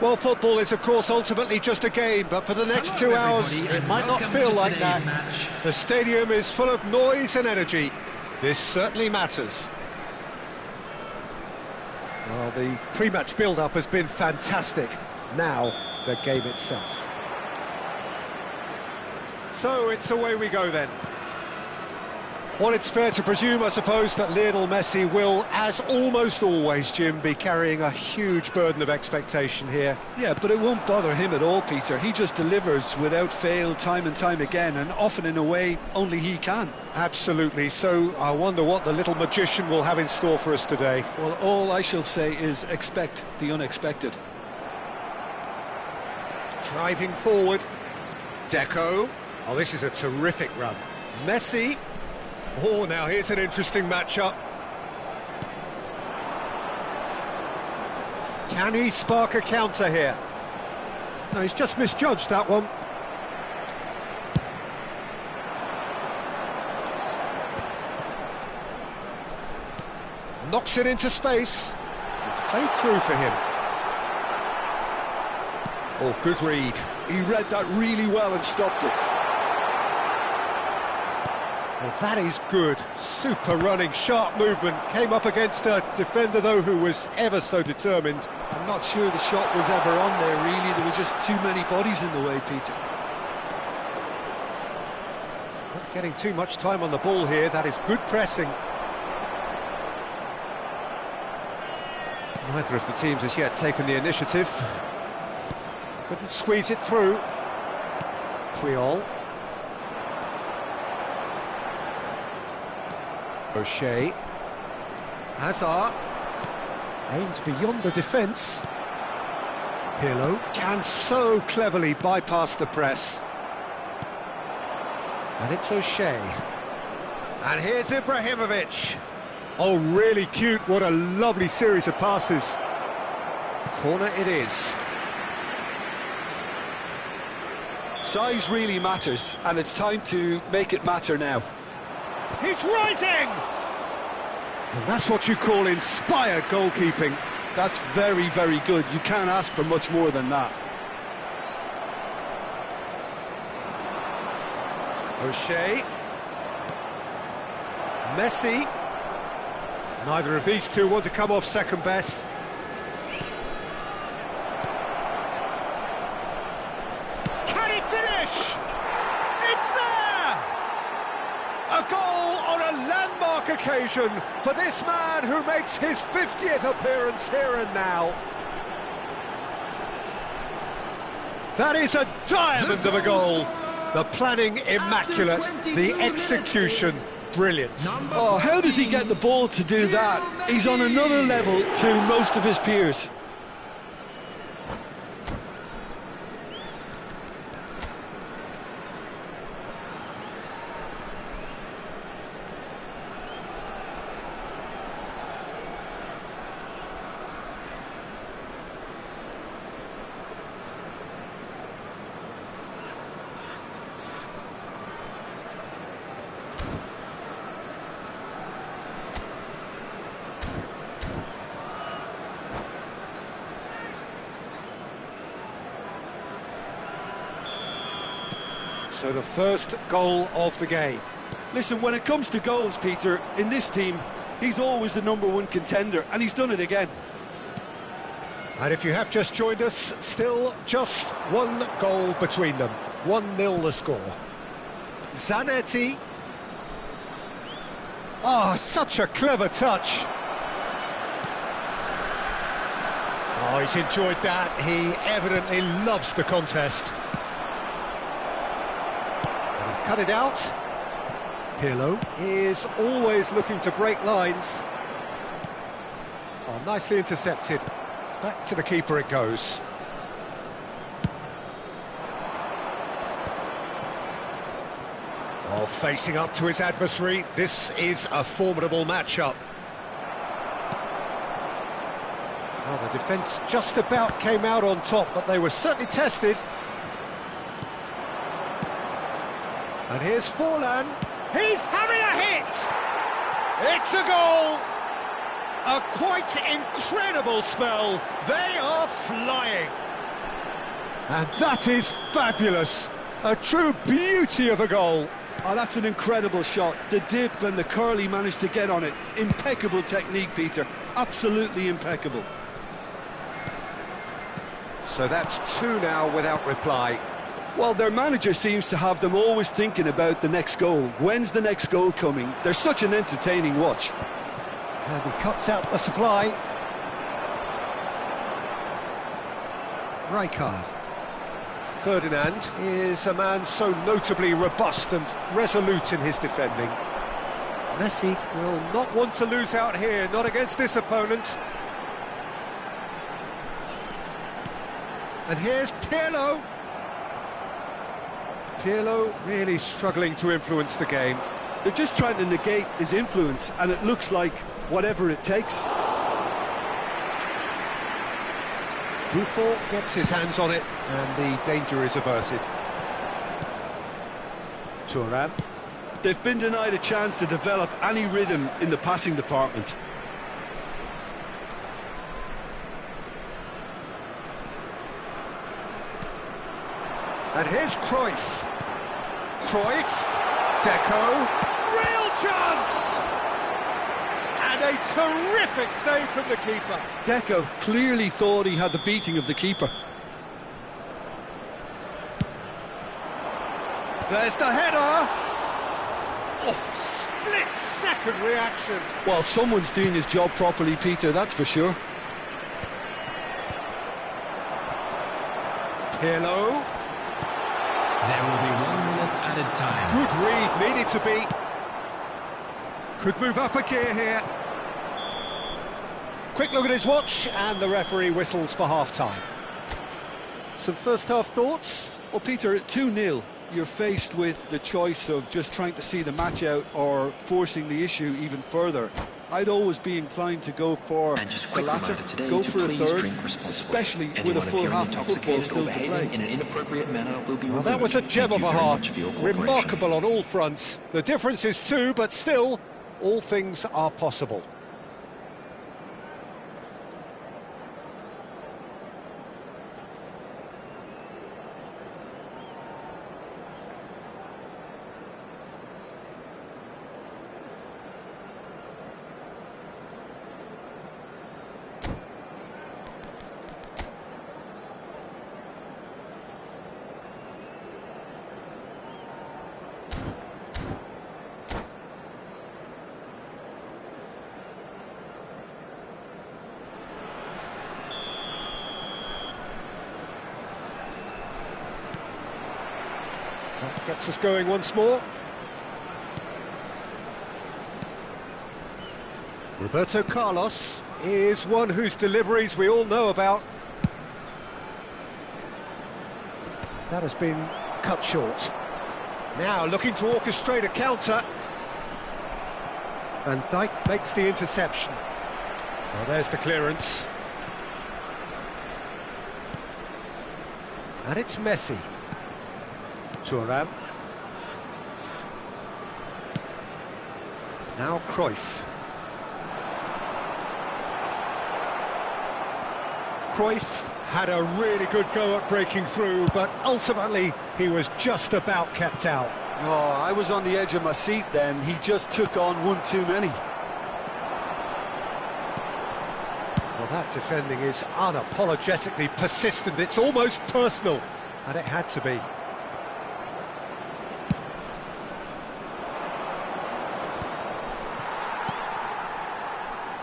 Well, football is, of course, ultimately just a game, but for the next Hello, 2 hours, everybody, it and might not welcome feel to like today's that. match. The stadium is full of noise and energy. This certainly matters. Well, the pre-match build-up has been fantastic. Now, the game itself. So, it's away we go then. Well, it's fair to presume, I suppose, that Lionel Messi will, as almost always, Jim, be carrying a huge burden of expectation here. Yeah, but it won't bother him at all, Peter. He just delivers without fail time and time again, and often in a way only he can. Absolutely. So I wonder what the little magician will have in store for us today. Well, all I shall say is expect the unexpected. Driving forward. Deco. Oh, this is a terrific run. Messi. Oh, now here's an interesting matchup. Can he spark a counter here? No, he's just misjudged that one. Knocks it into space. It's played through for him. Oh, good read. He read that really well and stopped it. Well, that is good. Super running, sharp movement. Came up against a defender, though, who was ever so determined. I'm not sure the shot was ever on there, really. There were just too many bodies in the way, Peter. Not getting too much time on the ball here. That is good pressing. Neither of the teams has yet taken the initiative. Couldn't squeeze it through. Puyol. O'Shea. Hazard. Aimed beyond the defence. Pirlo can so cleverly bypass the press. And it's O'Shea. And here's Ibrahimovic. Oh, really cute. What a lovely series of passes. Corner it is. Size really matters, and it's time to make it matter now. He's rising! And that's what you call inspired goalkeeping. That's very, very good. You can't ask for much more than that. O'Shea. Messi. Neither of these two want to come off second best. Can he finish? It's there! A goal on a landmark occasion for this man who makes his 50th appearance here and now. That is a diamond of a goal. The planning immaculate, the execution brilliant. Oh, how does he get the ball to do that? He's on another level to most of his peers. So the first goal of the game. Listen, when it comes to goals, Peter, in this team, he's always the #1 contender, and he's done it again. And if you have just joined us, still just one goal between them. 1-0 the score. Zanetti. Oh, such a clever touch. Oh, he's enjoyed that. He evidently loves the contest. And he's cut it out. Pirlo is always looking to break lines. Oh, nicely intercepted. Back to the keeper it goes. Oh, facing up to his adversary. This is a formidable matchup. Well, the defence just about came out on top, but they were certainly tested. And here's Forlan. He's having a hit! It's a goal! A quite incredible spell. They are flying. And that is fabulous. A true beauty of a goal. Oh, that's an incredible shot. The dip and the curl he managed to get on it. Impeccable technique, Peter. Absolutely impeccable. So that's two now without reply. Well, their manager seems to have them always thinking about the next goal. When's the next goal coming? They're such an entertaining watch. And he cuts out the supply. Rijkaard. Ferdinand is a man so notably robust and resolute in his defending. Messi will not want to lose out here, not against this opponent. And here's Pirlo. Pirlo really struggling to influence the game. They're just trying to negate his influence, and it looks like whatever it takes. Buffon gets his hands on it, and the danger is averted. Thuram. They've been denied a chance to develop any rhythm in the passing department. And here's Cruyff. Cruyff, Deco, real chance! And a terrific save from the keeper. Deco clearly thought he had the beating of the keeper. There's the header. Oh, split-second reaction. Well, someone's doing his job properly, Peter, that's for sure. Pirlo. There will be 1 minute added time. Good read, needed to be. Could move up a gear here. Quick look at his watch, and the referee whistles for half-time. Some first-half thoughts? Well, Peter, at 2-0, you're faced with the choice of just trying to see the match out or forcing the issue even further. I'd always be inclined to go for the latter, go for a third, especially with a full half of football still to play. Well, that was a gem of a half. Remarkable on all fronts. The difference is 2, but still, all things are possible. That gets us going once more. Roberto Carlos is one whose deliveries we all know about. That has been cut short. Now looking to orchestrate a counter. Van Dijk makes the interception. Well, there's the clearance. And it's Messi. Thuram. Now Cruyff. Cruyff had a really good go at breaking through, but ultimately he was just about kept out. Oh, I was on the edge of my seat then. He just took on one too many. Well, that defending is unapologetically persistent. It's almost personal, and it had to be.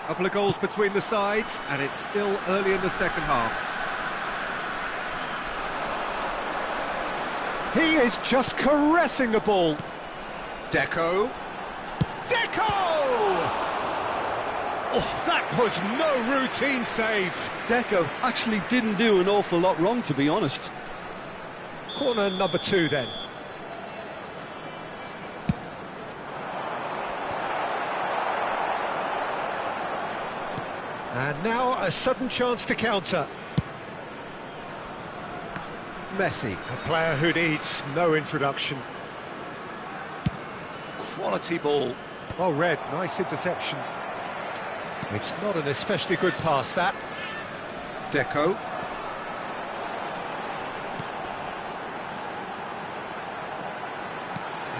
Couple of goals between the sides, and it's still early in the second half. He is just caressing the ball. Deco. Deco! Oh, that was no routine save. Deco actually didn't do an awful lot wrong, to be honest. Corner number 2 then. And now a sudden chance to counter. Messi, a player who needs no introduction. Quality ball. Well read, nice interception. It's not an especially good pass, that. Deco.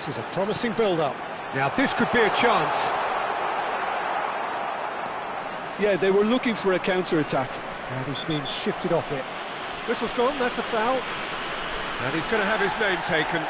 This is a promising build-up. Now, this could be a chance. Yeah, they were looking for a counter-attack. And he's been shifted off it. Whistle's gone, that's a foul. And he's going to have his name taken.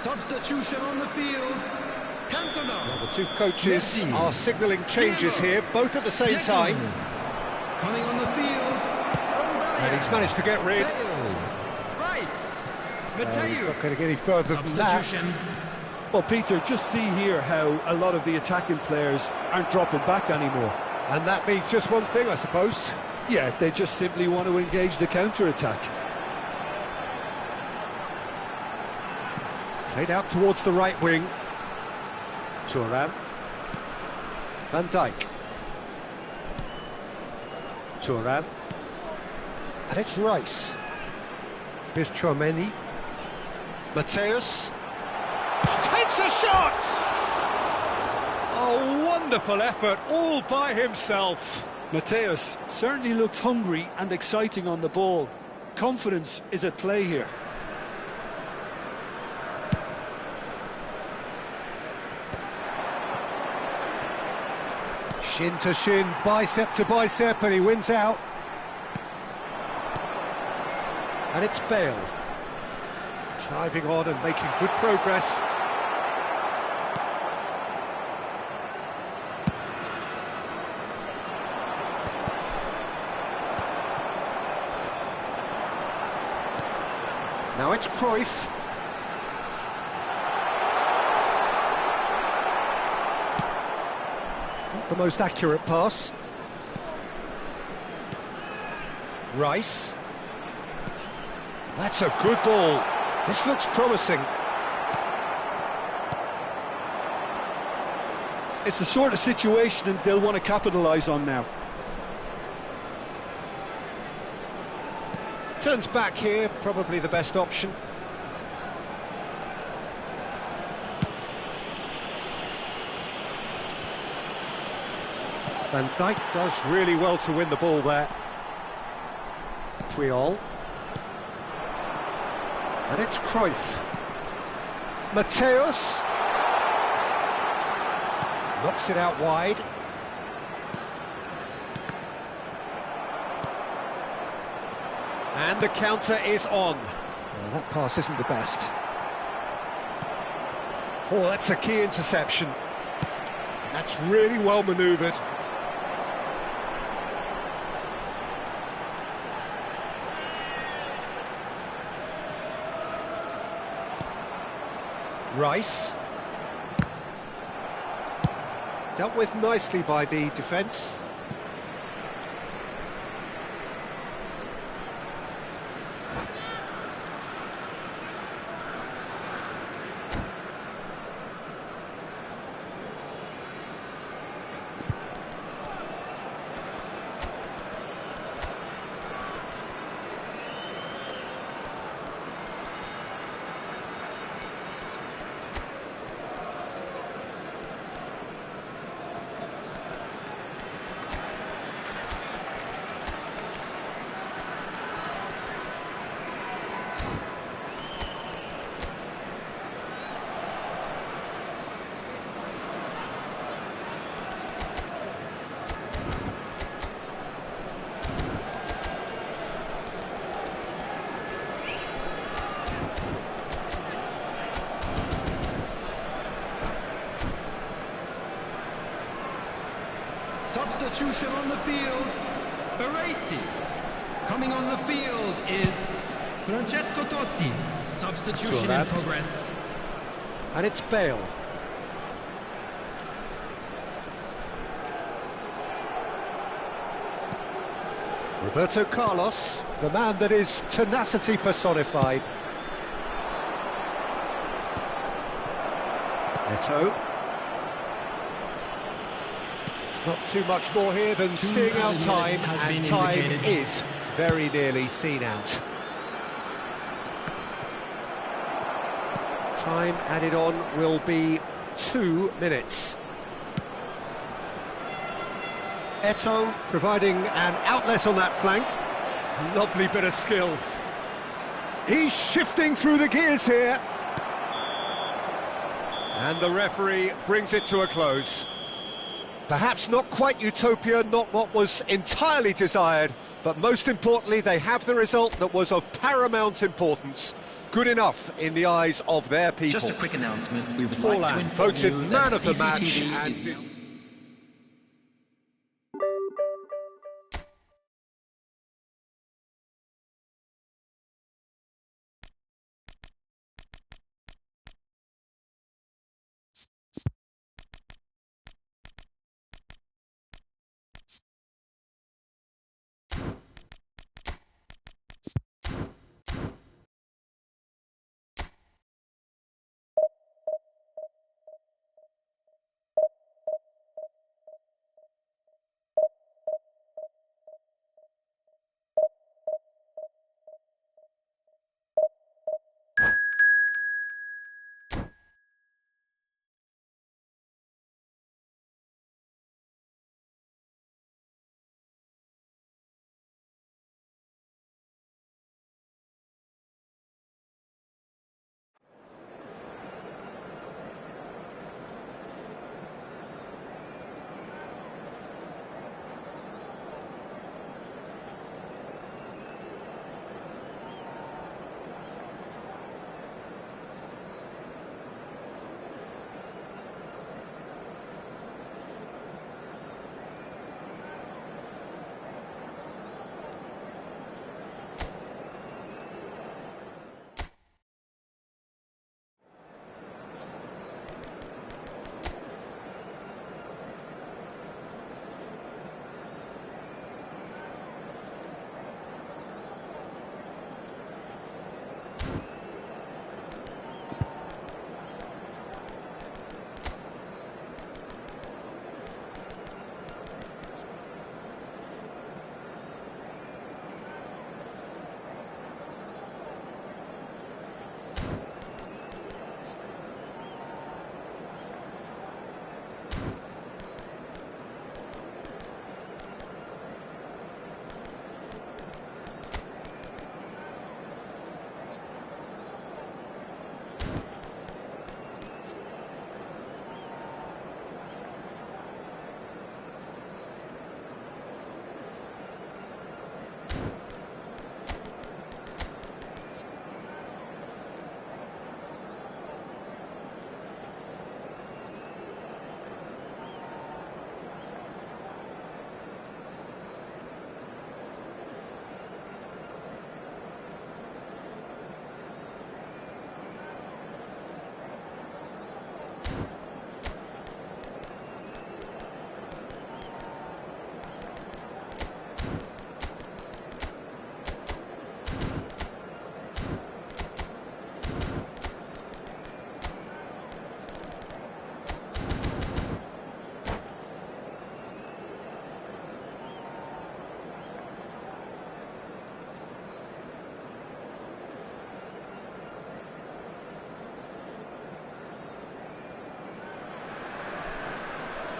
Substitution on the field. Cantona. Well, the two coaches Messi. are signalling changes here, both at the same time. Coming on the field. And he's managed to get rid. Rice. He's not going to get any further than that. Substitution. Well, Peter, just see here how a lot of the attacking players aren't dropping back anymore. And that means just one thing, I suppose. Yeah, they just simply want to engage the counter-attack. Played out towards the right wing. Thuram. Van Dijk. Thuram. And it's Rice. Here's Chouameni. Mateus. Takes a shot! A wonderful effort, all by himself. Mateus certainly looked hungry and exciting on the ball. Confidence is at play here. Shin to shin, bicep to bicep, and he wins out. And it's Bale. Driving on and making good progress. Now it's Cruyff. Not the most accurate pass. Rice. That's a good ball. This looks promising. It's the sort of situation that they'll want to capitalise on now. Turns back here, probably the best option. Van Dijk does really well to win the ball there. Puyol. And it's Cruyff. Mateus. Knocks it out wide. And the counter is on. Well, that pass isn't the best. Oh, that's a key interception. That's really well manoeuvred. Rice. Dealt with nicely by the defence. Substitution on the field, Baresi. Coming on the field is Francesco Totti. Substitution in progress. And it's Bale. Roberto Carlos, the man that is tenacity personified. Eto'o. Not too much more here than seeing out time, and time is very nearly seen out. Time added on will be 2 minutes. Eto'o providing an outlet on that flank. Lovely bit of skill. He's shifting through the gears here. And the referee brings it to a close. Perhaps not quite utopia, not what was entirely desired, but most importantly, they have the result that was of paramount importance. Good enough in the eyes of their people. Just a quick announcement. We would like to inform voted you man that of the match CCTV is and...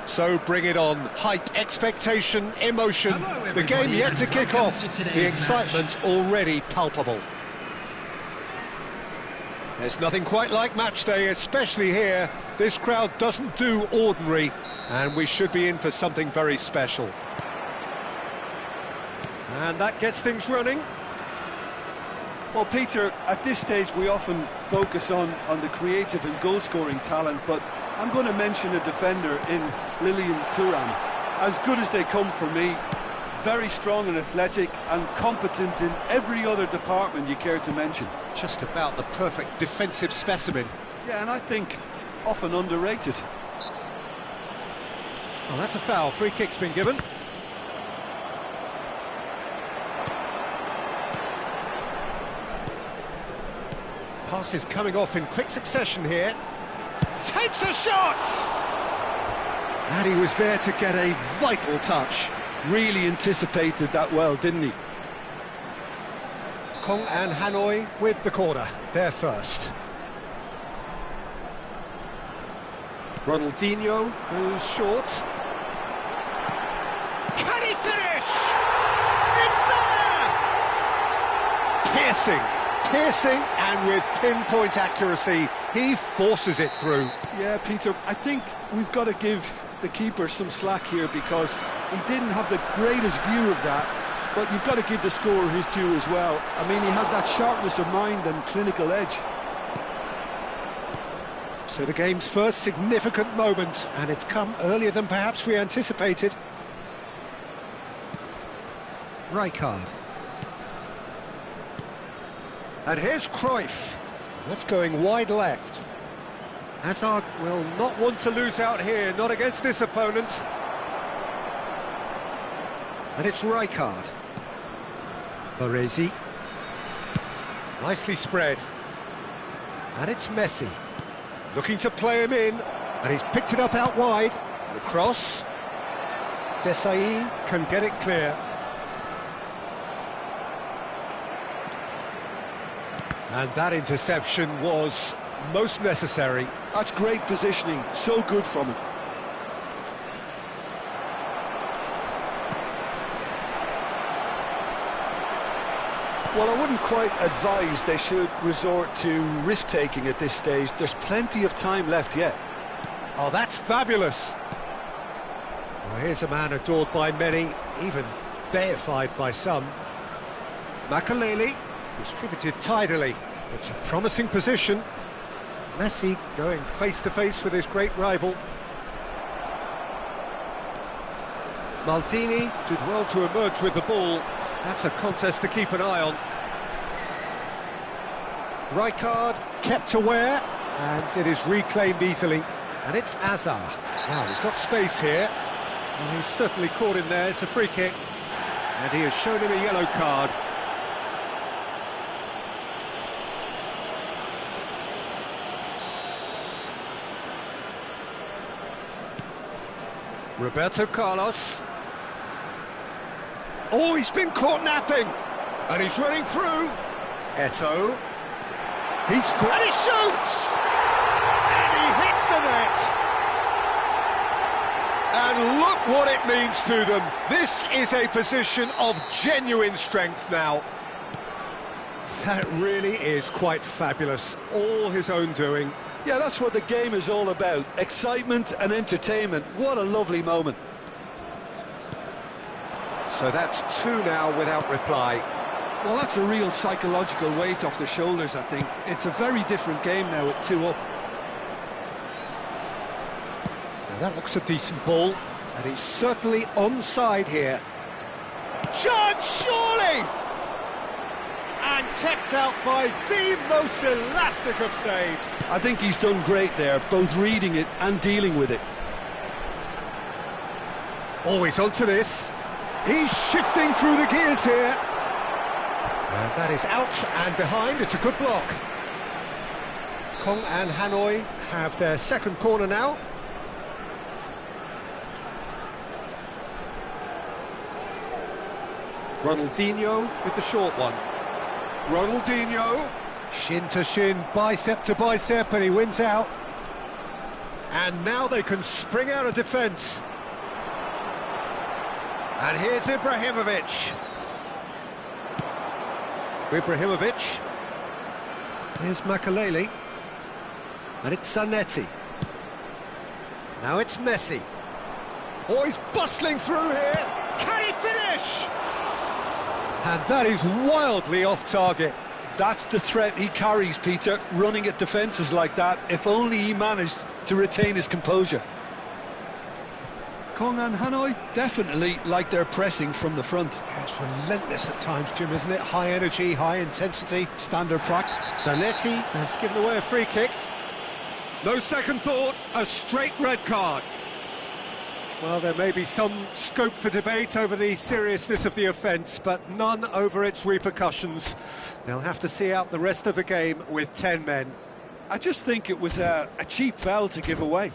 So bring it on. Hype, expectation, emotion. The game yet to kick off. The excitement already palpable. There's nothing quite like match day, especially here. This crowd doesn't do ordinary, and we should be in for something very special. And that gets things running. Well, Peter, at this stage we often focus on the creative and goal-scoring talent, but I'm going to mention a defender in Lilian Thuram. as good as they come for me. Very strong and athletic and competent in every other department you care to mention. Just about the perfect defensive specimen. Yeah, and I think often underrated. Well, that's a foul. Free kick's been given. Pass is coming off in quick succession here. Takes a shot! And he was there to get a vital touch. Really anticipated that well, didn't he? Kong and Hanoi with the corner. They're first. Ronaldinho goes short. Can he finish? It's there! Piercing, and with pinpoint accuracy, he forces it through. Yeah, Peter, I think we've got to give the keeper some slack here because he didn't have the greatest view of that, but you've got to give the scorer his due as well. I mean, he had that sharpness of mind and clinical edge. So the game's first significant moment, and it's come earlier than perhaps we anticipated. Rijkaard. And here's Cruyff. That's going wide left. Hazard will not want to lose out here, not against this opponent. And it's Rijkaard. Baresi. Nicely spread. And it's Messi. Looking to play him in. And he's picked it up out wide. The cross. Desai can get it clear. And that interception was most necessary. That's great positioning, so good from him. Well, I wouldn't quite advise they should resort to risk-taking at this stage. There's plenty of time left yet. Oh, that's fabulous. Well, here's a man adored by many, even deified by some. Makaleli, distributed tidily. It's a promising position. Messi going face-to-face with his great rival. Maldini did well to emerge with the ball. That's a contest to keep an eye on. Rijkaard kept aware, and it is reclaimed easily. And it's Azar. Now, he's got space here. And he's certainly caught him there. It's a free kick. And he has shown him a yellow card. Roberto Carlos. Oh, he's been caught napping. And he's running through. Eto'o. He's and he shoots! And he hits the net. And look what it means to them. This is a position of genuine strength now. That really is quite fabulous. All his own doing. Yeah, that's what the game is all about. Excitement and entertainment. What a lovely moment. So that's two now without reply. Well, that's a real psychological weight off their shoulders, I think. It's a very different game now at 2 up. Now that looks a decent ball, and he's certainly onside here. Chance, surely! And kept out by the most elastic of saves. I think he's done great there, both reading it and dealing with it. Always onto this. He's shifting through the gears here. And that is out and behind. It's a good block. Kong and Hanoi have their second corner now. Ronaldinho with the short one. Ronaldinho, shin to shin, bicep to bicep, and he wins out. And now they can spring out of defence. And here's Ibrahimovic. Ibrahimovic. Here's Makaleli. And it's Zanetti. Now it's Messi. Oh, he's bustling through here. Can he finish? And that is wildly off target. That's the threat he carries, Peter, running at defences like that, if only he managed to retain his composure. Kong and Hanoi definitely like their pressing from the front. Yeah, it's relentless at times, Jim, isn't it? High energy, high intensity. Standard practice. Zanetti has given away a free kick. No second thought, a straight red card. Well, there may be some scope for debate over the seriousness of the offence, but none over its repercussions. They'll have to see out the rest of the game with 10 men. I just think it was a cheap foul to give away.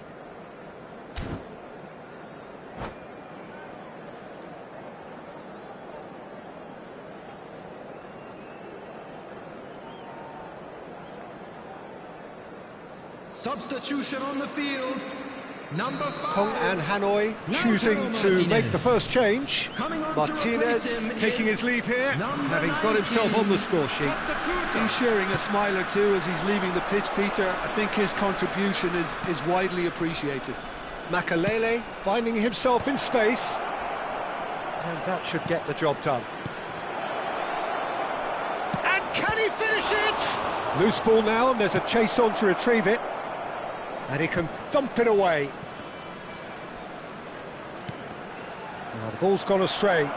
Substitution on the field. Number 5. Kong and Hanoi choosing to make the first change. Martinez taking his leave here, having got himself on the score sheet. He's sharing a smile or two as he's leaving the pitch, Peter. I think his contribution is widely appreciated. Makalele finding himself in space, and that should get the job done. And can he finish it? Loose ball now, and there's a chase on to retrieve it. And he can thump it away. Now the ball's gone astray.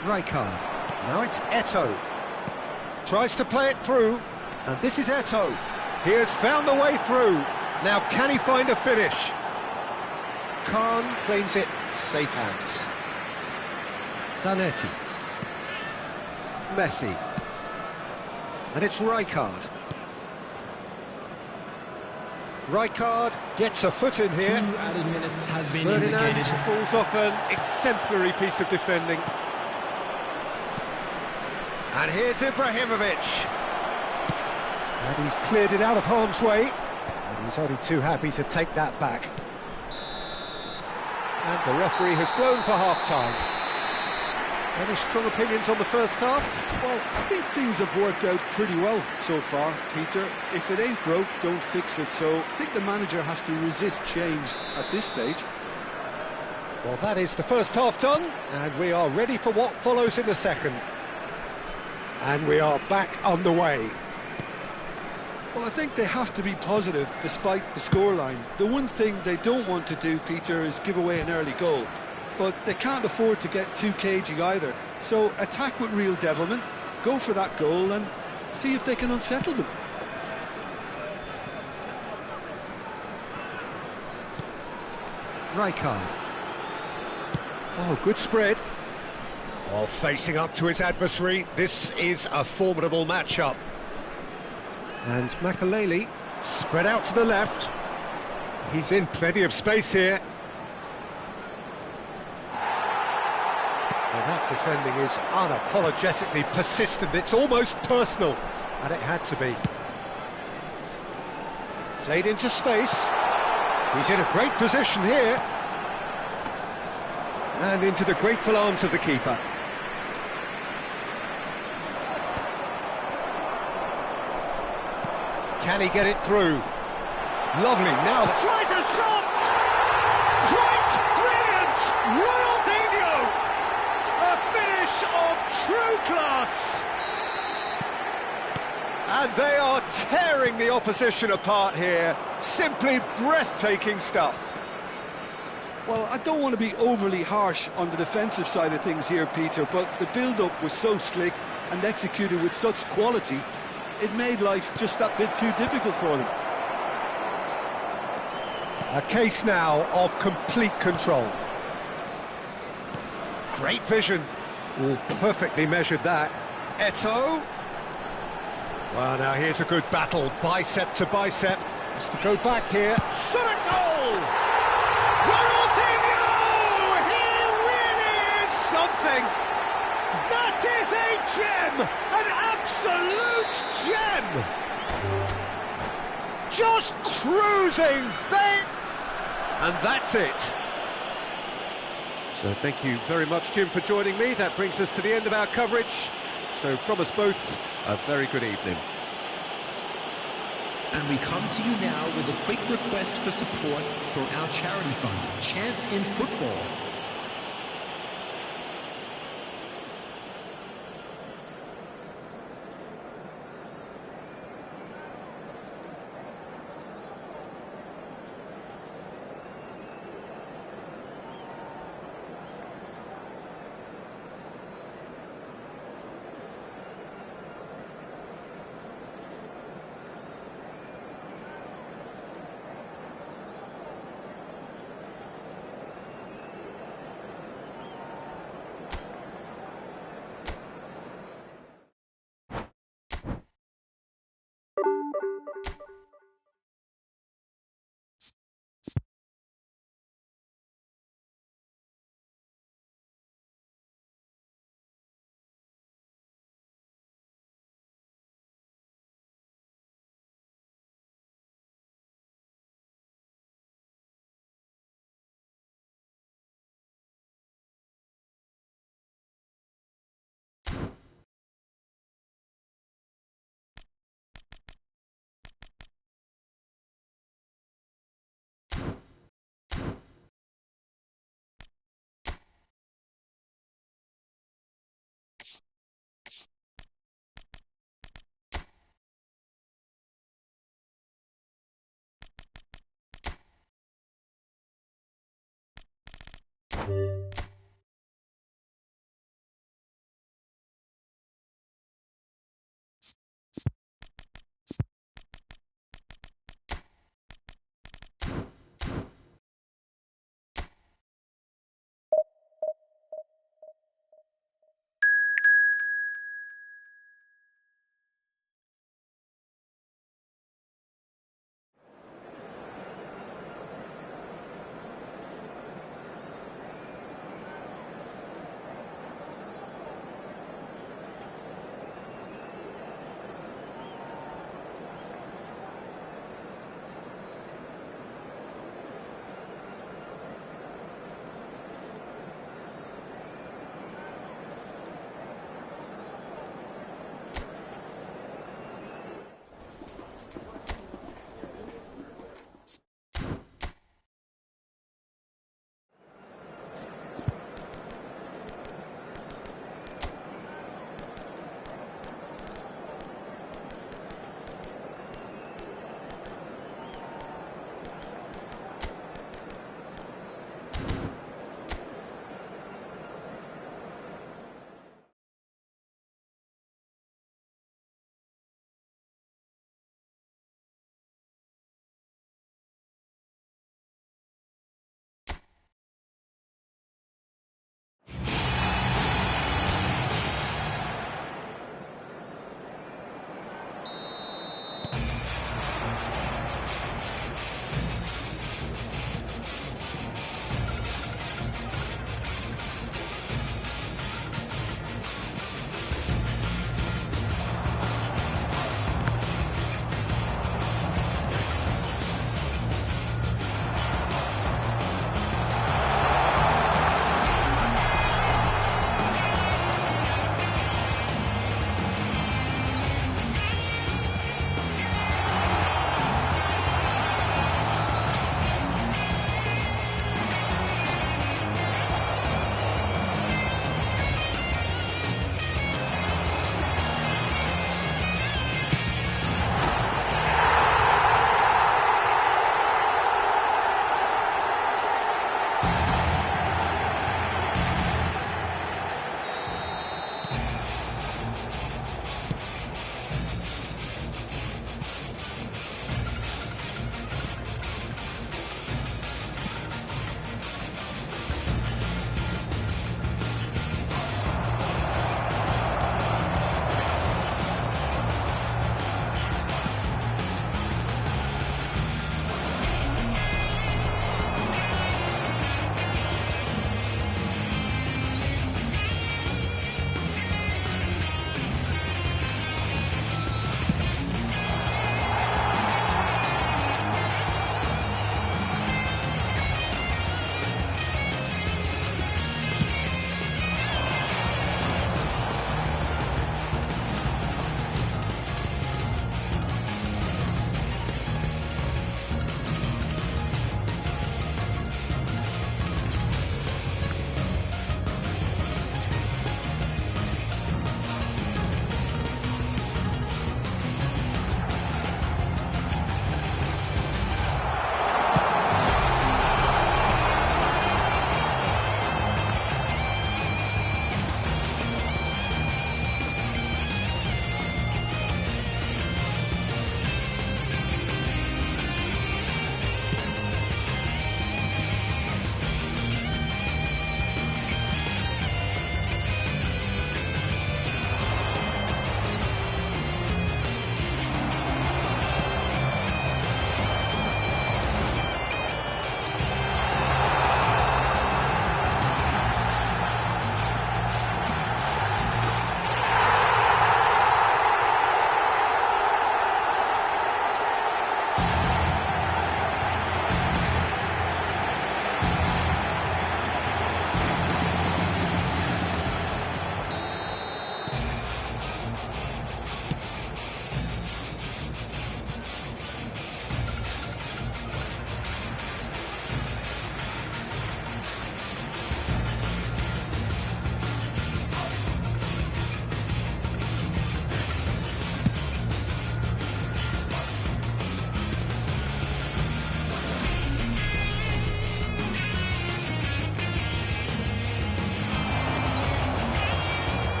Rijkaard. Now it's Eto'o. Tries to play it through. And this is Eto'o. He has found a way through. Now can he find a finish? Khan claims it safe hands. Zanetti. Messi. And it's Rijkaard. Rijkaard gets a foot in here. 2 added minutes has been Ferdinand indicated. pulls off an exemplary piece of defending. And here's Ibrahimovic. And he's cleared it out of harm's way. And he's only too happy to take that back. And the referee has blown for half-time. Any strong opinions on the first half? Well, I think things have worked out pretty well so far, Peter. If it ain't broke, don't fix it. So I think the manager has to resist change at this stage. Well, that is the first half done, and we are ready for what follows in the second. And we are back underway. Well, I think they have to be positive despite the scoreline. The one thing they don't want to do, Peter, is give away an early goal. But they can't afford to get too cagey either. So attack with real devilment, go for that goal and see if they can unsettle them. Rijkaard. Oh, good spread. Oh, facing up to his adversary. This is a formidable matchup. And Makalele spread out to the left. He's in plenty of space here. Well, that defending is unapologetically persistent. It's almost personal, and it had to be. Played into space. He's in a great position here. And into the grateful arms of the keeper. Can he get it through? Lovely, now tries a shot! Quite brilliant! Ronaldinho! A finish of true class! And they are tearing the opposition apart here. Simply breathtaking stuff. Well, I don't want to be overly harsh on the defensive side of things here, Peter, but the build-up was so slick and executed with such quality, it made life just that bit too difficult for them. A case now of complete control. Great vision. Oh, perfectly measured that. Eto'o. Well, now here's a good battle, bicep to bicep. Has to go back here. Shot a goal! Ronaldinho! He really is something! That is a gem! An absolute gem! Just cruising! And that's it. So thank you very much, Jim, for joining me. That brings us to the end of our coverage. So from us both, a very good evening. And we come to you now with a quick request for support for our charity fund, Chance in Football.